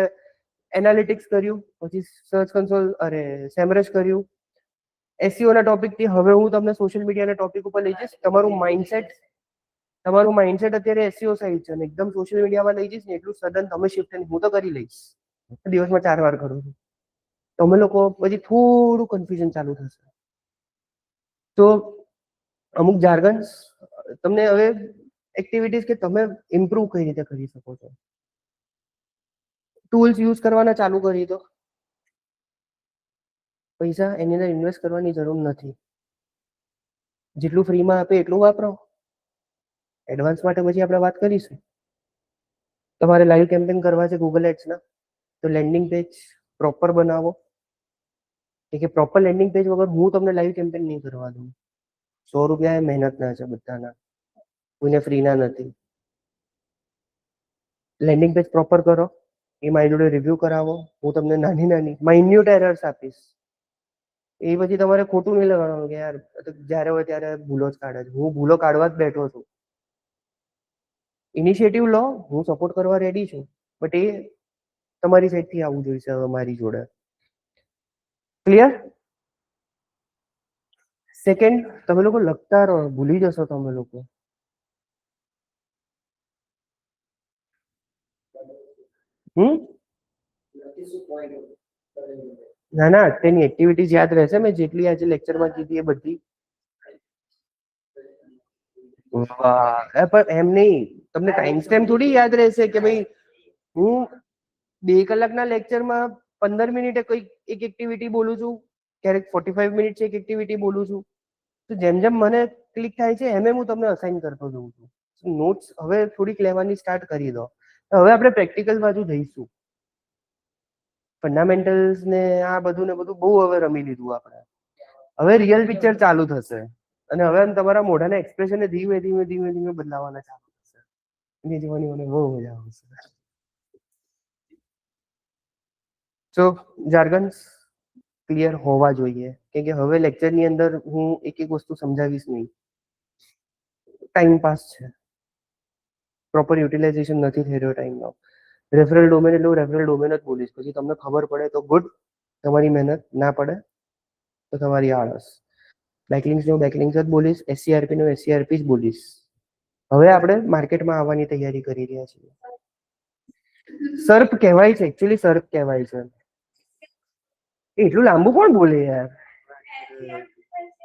S1: એનાલિટિક્સ કર્યું, પછી સર્ચ કન્સોલ સેમરસ કર્યું, SEO ના ટોપિકથી હવે હું તમને સોશિયલ મીડિયાના ટોપિક ઉપર લઈ જઈશ. તમારું માઇન્ડસેટ અત્યારે SEO સાઈડ છે, અને એકદમ સોશિયલ મીડિયામાં લઈ જઈશ ને એટલું સડન તમે શિફ્ટ હું તો કરી લઈશ. દિવસમાં 4 વાર કરું છું. તમે લોકો પછી થોડું કન્ફ્યુઝન ચાલુ થશે. તો અમુક જાર્ગન્સ તમને હવે એક્ટિવિટીઝ કે તમે ઇમ્પ્રુવ કઈ રીતે કરી શકો છો. ટૂલ્સ યુઝ કરવાના ચાલુ કરી દો. પૈસા એની અંદર ઇન્વેસ્ટ કરવાની જરૂર નથી. જેટલું ફ્રીમાં આપે એટલું વાપરો. એડવાન્સ માટે પછી આપણે વાત કરીશું. તમારે લાઈવ કેમ્પેન કરવા છે ગૂગલ એડ્સના, તો લેન્ડિંગ પેજ પ્રોપર બનાવો. કે પ્રોપર લેન્ડિંગ પેજ વગર હું તમને લાઈવ કેમ્પેન નહીં કરવા દઉં. 100 રૂપિયા એ મહેનતના છે બધાના, કોઈને ફ્રીના નથી. લેન્ડિંગ પેજ પ્રોપર કરો, એ મારી જોડે રિવ્યુ કરાવો. હું તમને નાની માઇન્યુટ એરર્સ આપીશ. એ પછી તમારે ખોટું નહીં લગાડવાનું કે યાર જ્યારે હોય ત્યારે ભૂલો જ કાઢે છે. હું ભૂલો કાઢવા જ બેઠો છું. ઇનિશિયેટિવ લો, હું સપોર્ટ કરવા રેડી છું, બટ એ તમારી સાઈડથી આવવું જોઈશે હવે મારી જોડે. ક્લિયર? સેકન્ડ, તમે લોકો લખતા રહો, ભૂલી જશો તમે લોકો. ના તેની એક્ટિવિટીઝ યાદ રહેશે. મેં જેટલી આજે લેક્ચરમાં કીધી એ બધી. પણ એમ નહીં, તમને ટાઈમ સ્ટેમ્પ થોડી યાદ રહેશે કે ભાઈ હું 2 કલાકના લેક્ચરમાં 15 મિનિટે કોઈ એક એક્ટિવિટી બોલું છું, ક્યારેક 45 મિનિટ એક એક્ટિવિટી બોલું છું. તો જેમ જેમ મને ક્લિક થાય છે એમ હું તમને અસાઇન કરતો જઉં છું. નોટ્સ હવે થોડીક લેવાની સ્ટાર્ટ કરી દો. હવે આપણે પ્રેક્ટિકલ બાજુ જઈશું. ફંડામેન્ટલ્સ ને આ બધું બહુ હવે રમી લીધું આપણે. હવે રિયલ પિક્ચર ચાલુ થશે, અને હવે તમારા મોઢાના એક્સપ્રેશન ધીમે ધીમે બદલાવાના ચાલુ થશે. એ જોવાની મને બહુ મજા આવશે. સો જાર્ગન્સ ક્લિયર હોવા જોઈએ, કેમ કે હવે લેક્ચરની અંદર હું એક વસ્તુ સમજાવીશ નહીં. ટાઈમ પાસ છે, પ્રોપર યુટિલાઇઝેશન નથી થઈ રહ્યો ટાઈમનો. રેફરલ ડોમેન એટલે હું રેફરલ ડોમેન જ બોલીશ. પછી તમને ખબર પડે તો ગુડ, તમારી મહેનત. ના પડે તો તમારી આળસ. બેકલિંગ્સનું બેકલિંગ્સ જ બોલીશ, SCRP જ બોલીશ. હવે આપણે માર્કેટમાં આવવાની તૈયારી કરી રહ્યા છીએ. સર્પ કહેવાય છે, એકચ્યુઅલી સર્પ કહેવાય છે. એટલું લાંબુ કોણ બોલે યાર?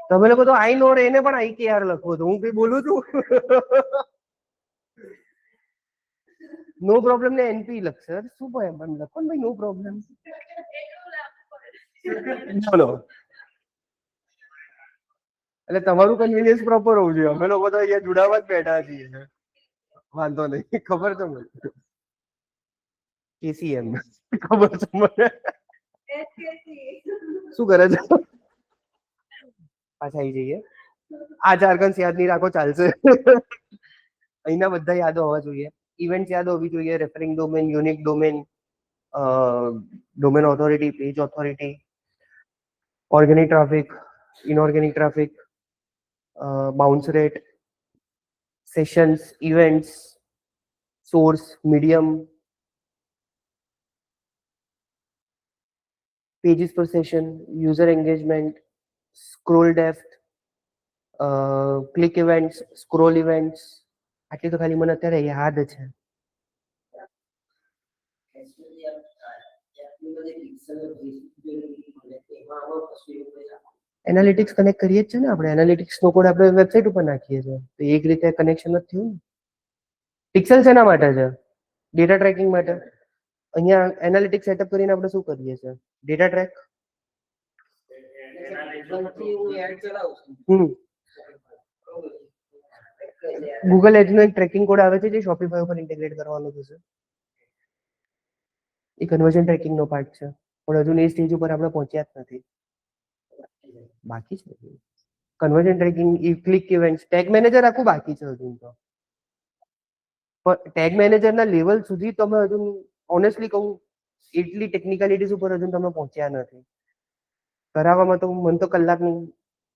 S1: તમે લોકો તો આઈ નો એને પણ આઈ કે યાર લખો તો હું કઈ બોલું છું. નો પ્રોબ્લેમ ને NP લખશે. શું પણ લખો ને ભાઈ, નો પ્રોબ્લેમ. બોલો, એટલે તમારું કન્વીનિયન્સ પ્રોપર હોવું જોઈએ. અમે લોકો તો અહીંયા જોડાવા જ બેઠા છીએ. વાંધો નહીં, ખબર છે મને. KCM ખબર છે મને. શું કરે છે? પાછા આવી જઈએ. આ ચાર્ગન્સ યાદ નહીં રાખો ચાલશે. અહીંના બધા યાદો હોવા જોઈએ. ઇવેન્ટ યાદ હોવી જોઈએ. Referring domain, unique domain, domain authority, page authority, organic traffic, inorganic traffic, bounce rate, sessions, events, source, medium, pages પર session, user engagement, scroll depth, click events, scroll events. આટલી તો ખાલી મને અત્યારે યાદ છે. એનાલિટિક્સ કનેક્ટ કરીએ જ છે ને આપણે. એનાલિટિક્સ નો કોડ આપણે વેબસાઇટ ઉપર નાખીએ છીએ, તો એક રીતે કનેક્શન જ થયું ને. પિક્સેલ શેના માટે છે? ડેટા ટ્રેકિંગ માટે. અહીંયા એનાલિટિક્સ સેટઅપ કરીને આપણે શું કરીએ છીએ? Data track. ગૂગલ એજ નો એક ટ્રેકિંગ કોડ આવે છે જે શોપિફાઈ ઉપર ઇન્ટિગ્રેટ કરવાનો થશે. એ કન્વર્ઝન ટ્રેકિંગ નો પાર્ટ છે, પણ હજુ એ સ્ટેજ ઉપર આપણે પહોંચ્યા જ નથી. બાકી છે conversion tracking, click events, tag manager આખું બાકી છે હજુ તો. પણ ટેગ મેનેજરના લેવલ સુધી તમે હજુ ઓનેસ્ટલી કહું એટલી ટેકનિકાલિટીઝ ઉપર હજુ તમે પહોંચ્યા નથી. કરાવવામાં તો મને તો કલાકનું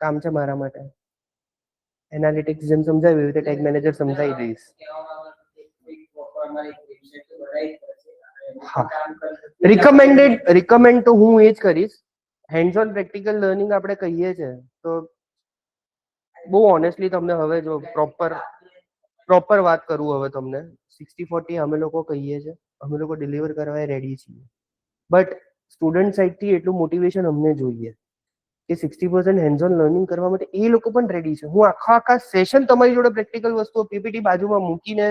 S1: કામ છે મારા માટે. એનાલિટિક્સ જેમ સમજાવ્યું એવી રીતે ટેગ મેનેજર સમજાવી દઈશ. રિકમેન્ડ તો હું એ જ કરીશ. હેન્ડ્સ ઓન પ્રેક્ટિકલ લર્નિંગ આપણે કહીએ છીએ તો બહુ ઓનેસ્ટલી તમને હવે જો પ્રોપર વાત કરું હવે તમને 60-40 અમે લોકો કહીએ છીએ, અમે લોકો ડિલિવર કરવા રેડી છીએ. બટ સ્ટુડન્ટ સાઇડથી એટલું મોટિવેશન અમને જોઈએ કે 60% હેન્ડ્સ ઓન લર્નિંગ કરવા માટે એ લોકો પણ રેડી છે. હું આખા સેશન તમારી જોડે પ્રેક્ટિકલ વસ્તુઓ પીપીટી બાજુમાં મૂકીને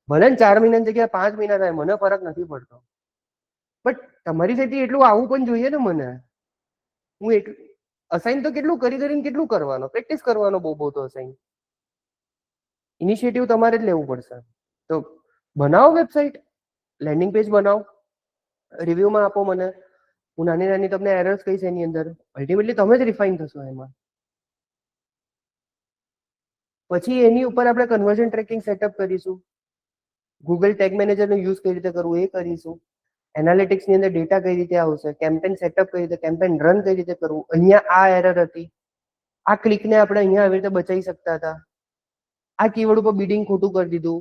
S1: ભલે 4 મહિનાની જગ્યાએ 5 મહિના થાય મને ફરક નથી પડતો, બટ તમારી સાઈડથી એટલું આવું પણ જોઈએ ને મને. હું અસાઇન તો કેટલું કરીને કેટલું કરવાનો, પ્રેક્ટિસ કરવાનો બહુ તો અસાઇન. ઇનિશિયેટિવ તમારે જ લેવું પડશે. તો બનાવો વેબસાઇટ, લેન્ડિંગ પેજ બનાવો, રિવ્યુમાં આપો મને. હું નાની તમને એરર્સ કહીશ એની અંદર. અલ્ટિમેટલી તમે જ રિફાઇન થશો એમાં. પછી એની ઉપર આપણે કન્વર્ઝન ટ્રેકિંગ સેટઅપ કરીશું. ગૂગલ ટેગ મેનેજરનો યુઝ કઈ રીતે કરવું એ કરીશું. એનાલિટિક્સની અંદર ડેટા કઈ રીતે આવશે, કેમ્પેન સેટઅપ કઈ રીતે, કેમ્પેન રન કઈ રીતે કરવું. અહીંયા આ એરર હતી, આ ક્લિકને આપણે અહીંયા આવી રીતે બચાવી શકતા હતા, આ કીવર્ડ ઉપર બિડિંગ ખોટું કરી દીધું.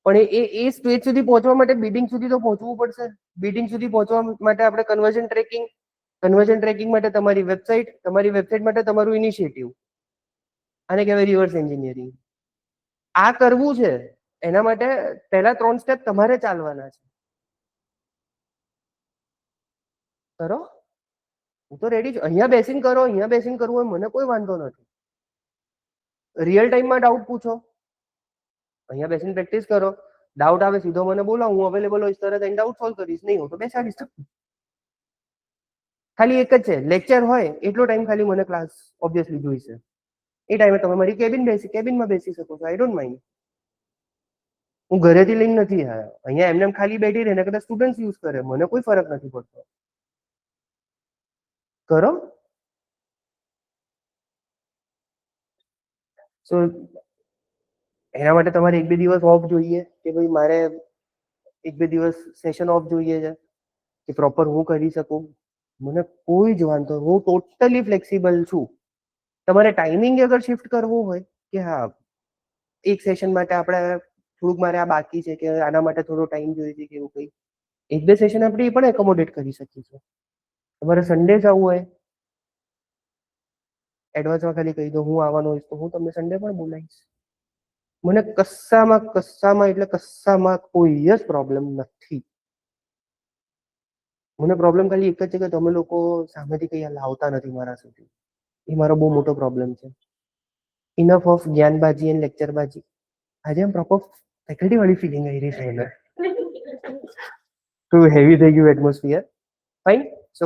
S1: પણ એ સ્ટેજ સુધી પહોંચવા માટે બિડિંગ સુધી તો પહોંચવું પડશે. બિડિંગ સુધી પહોંચવા માટે આપણે કન્વર્ઝન ટ્રેકિંગ માટે તમારી વેબસાઇટ માટે તમારું ઇનિશિયેટિવ. આને કહેવાય રિવર્સ એન્જિનિયરિંગ. આ કરવું છે એના માટે પહેલા 3 સ્ટેપ તમારે ચાલવાના છે. કરો, હું તો રેડી છું. અહીંયા બેસીને કરો, અહીંયા બેસીને કરવું હોય મને કોઈ વાંધો નથી. રિયલ ટાઈમમાં ડાઉટ પૂછો, અહીંયા બેસીને પ્રેક્ટિસ કરો. ડાઉટ આવે સીધો મને બોલાવો, હું અવેલેબલ હોઈશ તરત એને ડાઉટ સોલ્વ કરીશ. નહીં હું તો બેસાડીશ. ખાલી એક જ છે, લેક્ચર હોય એટલો ટાઈમ ખાલી મને ક્લાસ ઓબ્વિયસલી જોઈશે. એ ટાઈમે તમે મારી કેબિનમાં બેસી શકો છો. I don't mind. હું ઘરેથી લઈને નથી આવ્યો. અહીંયા એમને ખાલી બેઠી રહે ને કદાચ સ્ટુડન્ટ યુઝ કરે, મને કોઈ ફરક નથી પડતો. કરો. સો એના માટે તમારે 1-2 દિવસ ઓફ જોઈએ કે ભાઈ મારે 1-2 દિવસ સેશન ઓફ જોઈએ છે કે પ્રોપર હું કરી શકું. મને કોઈ જ વાંધો, હું ટોટલી ફ્લેક્સિબલ છું. તમારે ટાઈમિંગ અગર શિફ્ટ કરવું હોય કે હા એક સેશન માટે આપણે થોડુંક મારે આ બાકી છે કે આના માટે થોડો ટાઈમ જોઈએ છે કે એવું કંઈ, 1-2 સેશન આપણે એ પણ એકોમોડેટ કરી શકીશું. તમારે સન્ડે જવું હોય એડવાન્સમાં ખાલી કહી દો હું આવવાનો હોઈશ તો હું તમને સન્ડે પણ બોલાવીશ. મને કશામાં કોઈ જ પ્રોબ્લેમ નથી. મને પ્રોબ્લેમ ખાલી એક જ છે કે તમે લોકો સામેથી કઈ લાવતા નથી મારા સુધી. એ મારો બહુ મોટો પ્રોબ્લેમ છે. ઇનફ ઓફ જ્ઞાનબાજી એન્ડ લેક્ચરબાજી. આજે આમ પ્રોપર ફેકલ્ટી વાળી ફિલિંગ આવી રહી છે એને. ટુ હેવી થઈ ગયું atmosphere. Fine. So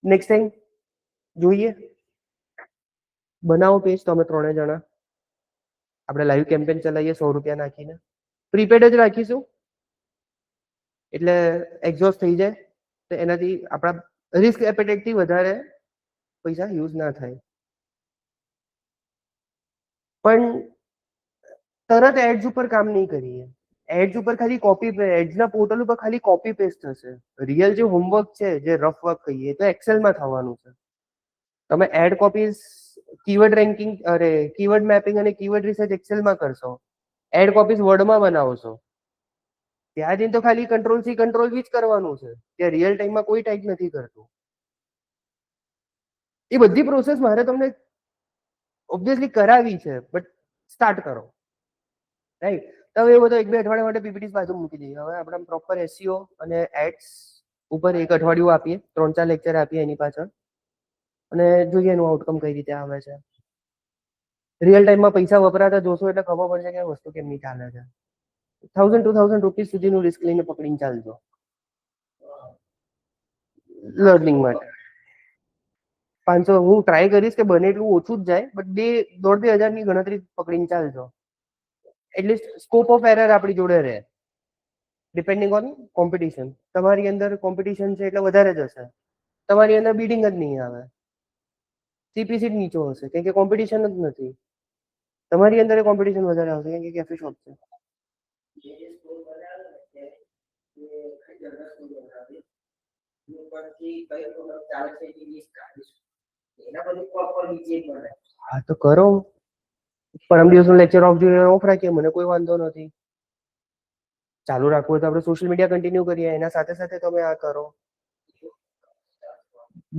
S1: next time જોઈએ. બનાવો પેજ તો અમે 3 જણા આપણે લાઈવ કેમ્પેન ચલાવીએ 100 રૂપિયા નાખીને. પ્રીપેડ જ રાખીશું એટલે એક્ઝોસ્ટ થઈ જાય તો એનાથી આપણા રિસ્ક એપેટાઇટથી વધારે પૈસા યુઝ ના થાય. પણ તરત એડ્સ ઉપર કામ નહીં કરીએ. એડ્સ ઉપર ખાલી કોપી એડ્સના પોર્ટલ ઉપર ખાલી કોપી પેસ્ટ થશે. રિયલ જે હોમવર્ક છે, જે રફ વર્ક કહીએ તો એક્સેલમાં થવાનું છે. તમે ad copies keyword ranking keyword mapping અને કીવર્ડ રિસર્ચ એક્સેલમાં કરશો, એડ કોપીઝ વર્ડમાં બનાવશો, ત્યાં જઈને તો ખાલી કંટ્રોલ-સી કંટ્રોલ-વી જ કરવાનું છે. ત્યાં રિયલ ટાઈમમાં કોઈ ટાઈપ નથી કરતું. એ બધી પ્રોસેસ મારે તમને ઓબ્વિયસલી કરાવી છે, બટ સ્ટાર્ટ કરો, રાઈટ? તો હવે એ બધો 1-2 અઠવાડિયા માટે પીપીટીસ બાજુ મૂકી દઈએ. હવે આપણે પ્રોપર એસઈઓ અને એડ્સ ઉપર એક અઠવાડિયું આપીએ, 3-4 લેક્ચર આપીએ એની પાછળ, અને જોઈએ એનું આઉટકમ કઈ રીતે આવે છે. રિયલ ટાઈમમાં પૈસા વપરાતા જોશો એટલે ખબર પડશે કે આ વસ્તુ કેમની ચાલે છે. 1000-2000 રૂપીસ સુધીનું રિસ્ક લઈને પકડીને ચાલજો લર્નિંગ માટે. 500 હું ટ્રાય કરીશ કે બને એટલું ઓછું જ જાય, બટ 1.5-2 હજારની ગણતરી પકડીને ચાલજો. એટલીસ્ટ સ્કોપ ઓફ એરર આપણી જોડે રહે, ડિપેન્ડિંગ ઓન કોમ્પિટિશન. તમારી અંદર કોમ્પિટિશન છે એટલે વધારે જ હશે, તમારી અંદર બીડિંગ જ નહીં આવે, સીપીસી જ નીચો હશે, કેમ કે કોમ્પિટિશન જ નથી. તમારી અંદર કોમ્પિટિશન વધારે આવશે કેમ કે કેફે શોપ છે.
S2: જે સ્કોર બનાવે ને તે જનરલ સ્કોર બનાવે ઉપરથી કઈ પ્રોડક્ટ ચાલે છે એની લિસ્ટ કાઢીશું. એના બધું પ્રોપર નીચે બનાવે.
S1: હા તો કરો. પરમ દિવસનો લેક્ચર ઓફ રાખીએ, મને કોઈ વાંધો નથી. ચાલુ રાખવું હોય તો આપણે સોશિયલ મીડિયા કન્ટિન્યુ કરીએ, એના સાથે સાથે તમે આ કરો.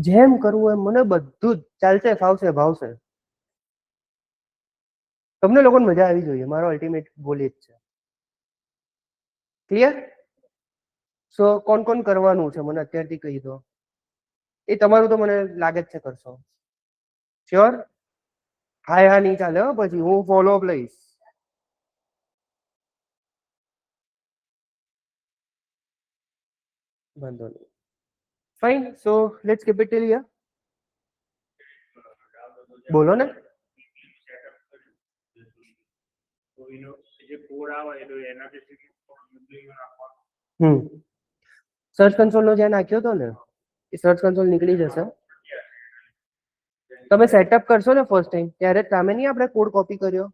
S1: જેમ કરવું એમ, મને બધું જ ચાલશે, ફાવશે, ભાવશે. તમને લોકોને મજા આવી જોઈએ, મારો અલ્ટિમેટ ગોલ એ જ છે. ક્લિયર? સો કોણ કોણ કરવાનું છે મને અત્યારથી કહી દો. એ તમારું તો મને લાગે જ છે કરશો. શ્યોર? હા નહીં ચાલે હો, પછી હું ફોલોઅપ લઈશ. વાંધો નહીં. Fine, so let's keep it till here. બોલો ને. સર્ચ કન્સોલ નો જ્યાં નાખ્યો હતો ને, એ સર્ચ કન્સોલ નીકળી જશે. તમે સેટઅપ કરશો ને ફર્સ્ટ ટાઈમ, ત્યારે તમે નહીં આપણે કોડ કોપી કર્યો,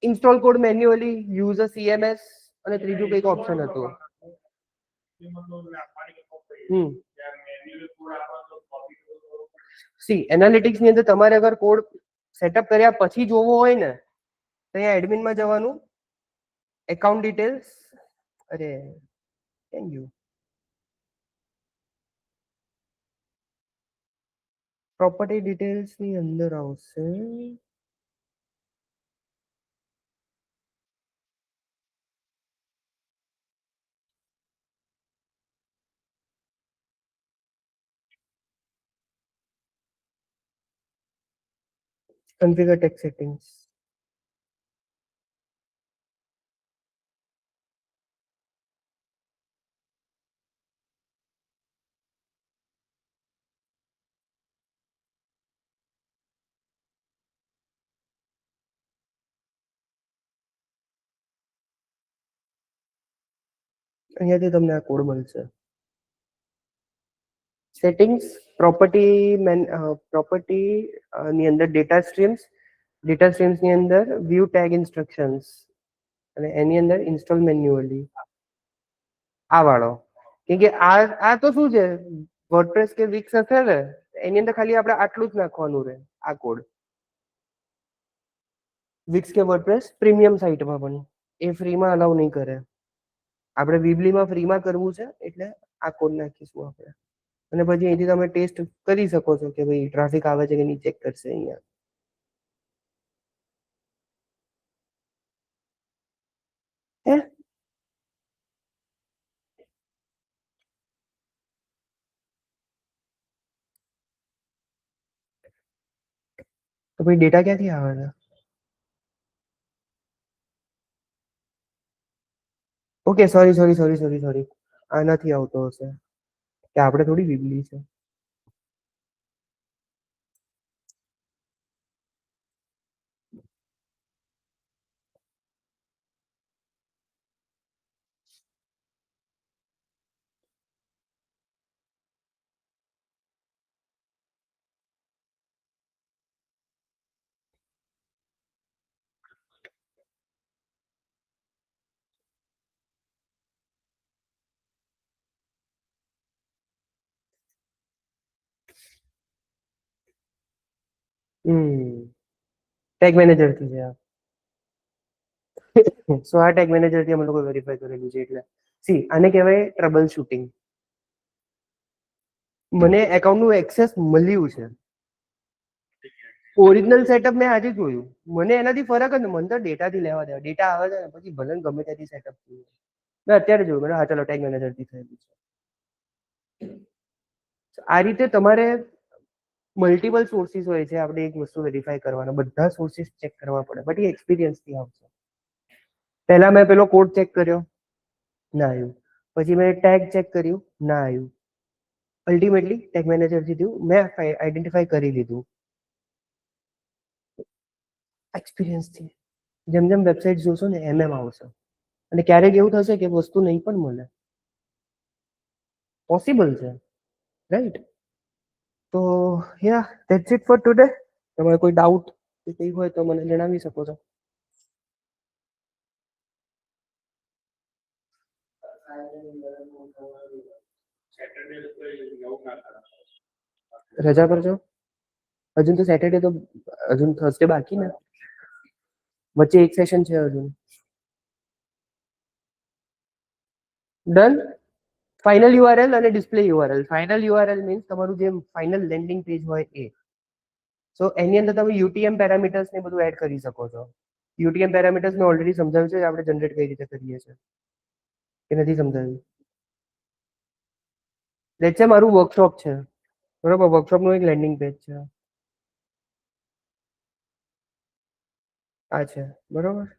S1: install code manually, use a cms અને ત્રીજું કંઈક ઓપ્શન હતું. સી એનાલિટિક્સ ની અંદર તમારે અગર કોડ સેટઅપ કર્યા પછી જોવો હોય ને, તો અહીંયા એડમિનમાં જવાનું, એકાઉન્ટ ડિટેલ્સ, અરે થેન્ક યુ, પ્રોપર્ટી ડિટેલ્સ ની અંદર આવશે. Configure text settings. અહીંયાથી તમને આ કોડ મળશે. સેટિંગ્સ, પ્રોપર્ટી ની અંદર ડેટા સ્ટ્રીમ્સ ની અંદર વ્યૂ ટેગ ઇન્સ્ટ્રક્શન્સ, અને એની અંદર ઇન્સ્ટોલ મેન્યુઅલી આ વાળો. કેમ કે આ તો શું છે, વર્ડપ્રેસ કે વિક્સ હશે ને, એની અંદર ખાલી આપણે આટલું જ નાખવાનું રહે, આ કોડ. વિક્સ કે વર્ડપ્રેસ પ્રીમિયમ સાઇટમાં પણ એ ફ્રીમાં અલાઉ નહીં કરે. આપણે વીબલીમાં ફ્રીમાં કરવું છે એટલે આ કોડ નાખીશું આપણે, અને પછી અહીંથી તમે ટેસ્ટ કરી શકો છો કે ભાઈ ટ્રાફિક આવે છે કે નહીં, ચેક કરશે અહીંયા. હે તો ભાઈ ડેટા ક્યાંથી આવે છે? ઓકે, સોરી, આનાથી આવતો હશે, કે આપણે થોડી વીબલી છે. ટેગ મેનેજર થી છે. સો આ ટેગ મેનેજર થી અમે લોકો વેરીફાઈ કરેલું છે. એટલે સી આને કહેવાય ટ્રબલ શૂટિંગ. મને એકાઉન્ટ નું એક્સેસ મળ્યું છે. ઓરિજિનલ સેટઅપ મેં આજે જોયું. મને એનાથી ફરક જ ને, મને તો ડેટાથી લેવા દેવા. ડેટા આવે છે ને પછી ભલે ગમે ત્યાંથી સેટઅપ થયું. મેં અત્યારે જોયું. મને હા ચાલો ટેગ મેનેજર થી થયેલું છે. આ રીતે તમારે મલ્ટિપલ સોર્સિસ હોય છે. આપણે એક વસ્તુ વેરીફાઈ કરવાના, બધા સોર્સિસ ચેક કરવા પડે. બટ એ એક્સપિરિયન્સથી આવશે. પહેલા મેં પેલો કોડ ચેક કર્યો, ના આવ્યું. પછી મેં ટેગ ચેક કર્યું, ના આવ્યું. અલ્ટિમેટલી ટેગ મેનેજરથી થયું. મેં આઈડેન્ટિફાઈ કરી લીધું એક્સપિરિયન્સથી. જેમ જેમ વેબસાઇટ જોશો ને એમ આવશે. અને ક્યારેક એવું થશે કે વસ્તુ નહીં પણ મળે. પોસિબલ છે, રાઈટ? તો યા ધેટ્સ ઇટ ફોર ટુડે. તમારે કોઈ ડાઉટ કે કંઈ હોય તો મને જણાવી શકો છો. રજા પર છો? હજુ તો સેટરડે તો હજુ થર્સડે બાકી ને, વચ્ચે એક સેશન છે હજુ. ડન. ફાઇનલ યુઆરએલ અને display URL. Final URL means તમારું જે ફાઇનલ લેન્ડિંગ પેજ હોય એ. સો એની અંદર તમે યુટીએમ પેરામીટર્સ ને બધું એડ કરી શકો છો. યુટીએમ પેરામીટર્સ મેં ઓલરેડી સમજાવ્યું છે. આપણે જનરેટ કઈ રીતે કરીએ છીએ એ નથી સમજાવ્યું. લેટ્સ સે મારું વર્કશોપ છે, બરોબર? વર્કશોપનું એક લેન્ડિંગ પેજ છે, આ છે, બરોબર?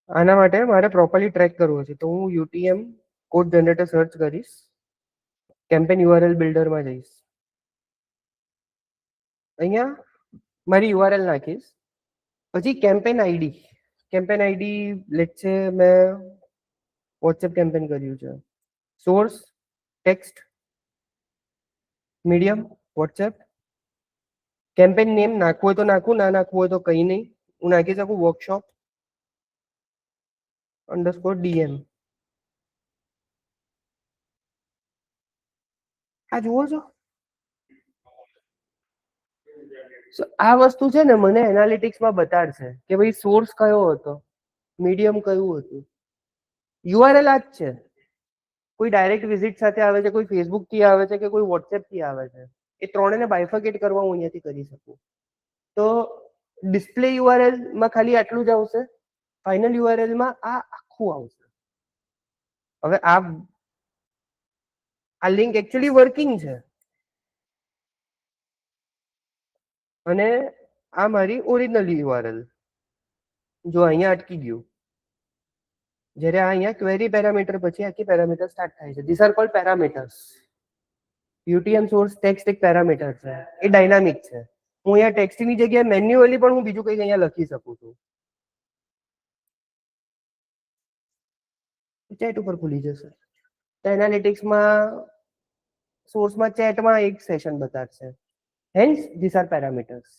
S1: આના માટે મારે પ્રોપરલી ટ્રેક કરવો છે. તો હું યુટીએમ કોડ જનરેટર સર્ચ કરીશ, કેમ્પેન યુઆરએલ બિલ્ડરમાં જઈશ. અહીંયા મારી યુઆરએલ નાખીશ. પછી campaign ID. Campaign ID let's સે મેં વોટ્સએપ કેમ્પેન કર્યું છે. Source text medium WhatsApp. Campaign name નાખવું હોય તો નાખું, ના નાખવું હોય તો કંઈ નહીં. હું નાખી શકું વર્કશોપ _DM. આ જુઓ છો, આ વસ્તુ છે ને મને એનાલિટિક્સમાં બતાડશે કે ભાઈ સોર્સ કયો હતો, મીડિયમ કયું હતું. યુઆરએલ આ જ છે. કોઈ ડાયરેક્ટ વિઝિટ સાથે આવે છે, કોઈ ફેસબુક થી આવે છે, કે કોઈ વોટ્સએપ થી આવે છે. એ ત્રણેને બાયફર્કેટ કરવા હું અહીંયાથી કરી શકું. તો ડિસ્પ્લે યુઆરએલ માં ખાલી આટલું જ આવશે. ફાઇનલ યુઆરએલ માં આ આખું આવશે. હવે આ લિંક એકચ્યુઅલી વર્કિંગ છે અને આ મારી ઓરિજિનલ યુઆરએલ. જો અહીંયા અટકી ગયું. જ્યારે આ અહીંયા ક્વેરી પેરામીટર પછી આખી પેરામીટર સ્ટાર્ટ થાય છે. This are called parameters. UTM source text એક પેરામીટર છે, એ ડાયનામિક છે. હું અહીંયા ટેક્સ્ટની જગ્યાએ મેન્યુઅલી પણ હું બીજું કંઈક અહીંયા લખી શકું છું. ચેટ ઉપર ખુલી જશે. એનાલિટિક્સમાં સોર્સમાં ચેટમાં એક સેશન બતાવશે. Hence this are parameters.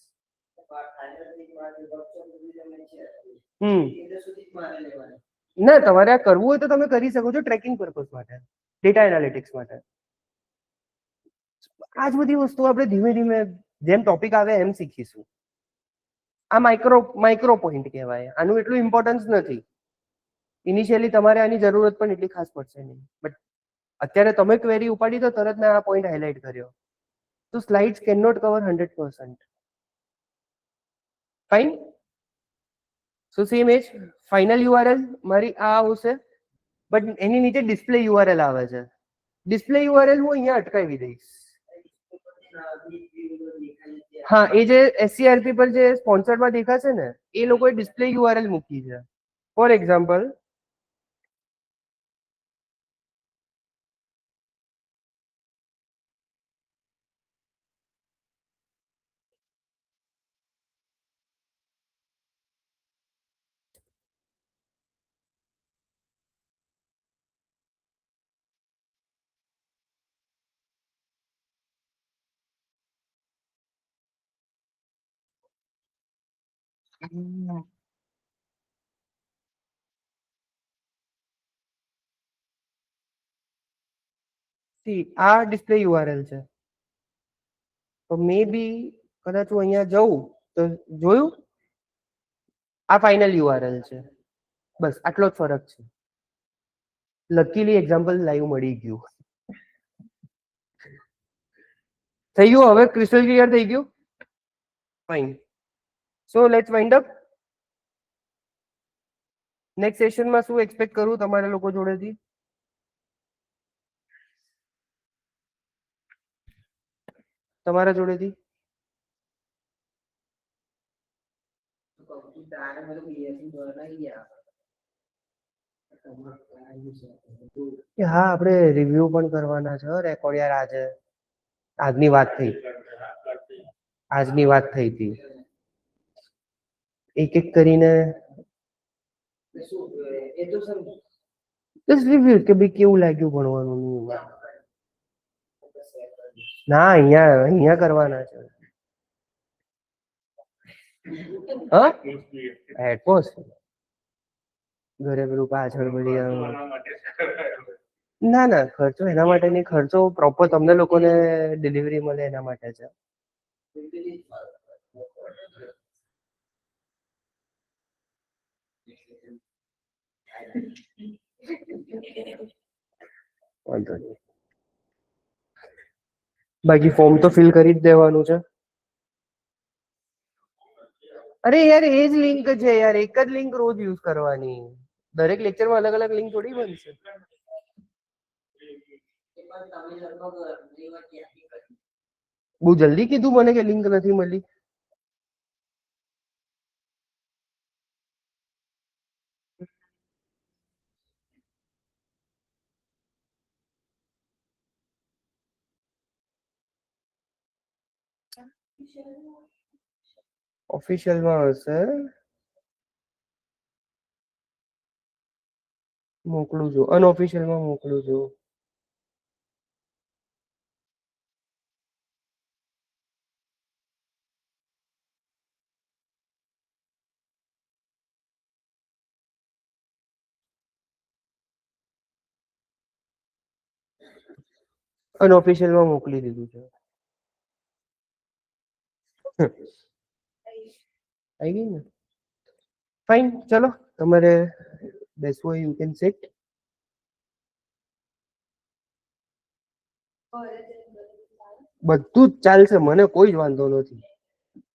S1: ના, તમારે આ કરવું હોય તો તમે કરી શકો છો ટ્રેકિંગ પર્પઝ માટે, ડેટા એનાલિટિક્સ માટે. આ જ બધી વસ્તુ આપણે ધીમે ધીમે જેમ ટોપિક આવે એમ શીખીશું. આ માઇક્રો પોઈન્ટ કહેવાય. આનું એટલું ઇમ્પોર્ટન્સ નથી. ઇનિશિયલી તમારે આની જરૂરત પણ એટલી ખાસ પડશે નહીં. બટ અત્યારે તમે ક્વેરી ઉપાડી તો તરત મેં આ પોઈન્ટ હાઇલાઇટ કર્યો. તો slides can not cover 100%. Fine. So same એજ ફાઇનલ યુઆરએલ મારી આ આવશે, બટ એની નીચે ડિસ્પ્લે યુઆરએલ આવે છે. ડિસ્પ્લે યુઆરએલ હું અહીંયા અટકાવી દઈશ. હા, એ જે એસસીઆરપી પર જે સ્પોન્સર્ડમાં દેખાશે ને એ લોકોએ ડિસ્પ્લે યુઆરએલ મૂકી છે. ફોર એક્ઝામ્પલ, આ ડિસ્પ્લે યુઆરએલ છે. તો મે બી કદાચ હું અહીંયા જઉં તો જોયું આ ફાઇનલ યુઆરએલ છે, બસ આટલો જ ફરક છે. લકીલી એક્ઝામ્પલ લાઈવ મળી ગયું. થઈ ગયું હવે ક્રિસ્ટલ ક્લિયર થઈ ગયું. Fine. So let's wind up. Next સેશનમાં શું એક્સપેક્ટ કરું તમારા લોકો જોડેથી? તમારા જોડેથી
S2: તારે બધું BSc બનાવી ગયા.
S1: કે હા આપણે રિવ્યુ પણ કરવાના છે રેકોર્ડ યાર. આજની વાત થઈ હતી. એક એક કરીને
S2: શું એ તો સર
S1: જસ્ટ રિવ્યુ કે ભાઈ કેવું લાગ્યું ભણવાનું. ના અહીંયા કરવાના છે. હા હેડફોન્સ ઘરે પેલું પાછળ બધી ના ખર્ચો એના માટે નહીં. ખર્ચો પ્રોપર તમને લોકોને ડિલિવરી મળે એના માટે છે. વાંધો નહીં. બાકી ફોર્મ તો ફિલ કરી જ દેવાનું છે. અરે યાર એ જ લિંક છે યાર, એક જ લિંક રોજ યુઝ કરવાની. દરેક લેક્ચરમાં અલગ અલગ લિંક થોડી બનશે. બહુ જલ્દી કીધું મને કે લિંક નથી મળી. ઓફિશિયલમાં હશે, મોકલું છું. અનઓફિશિયલમાં મોકલું છું. અનઓફિશિયલમાં મોકલી દીધું છે. આવી ગઈ ને? ફાઇન. ચલો તમારે બેસવું હોય યુ કેન સિટ. બધું જ ચાલશે, મને કોઈ જ વાંધો નથી.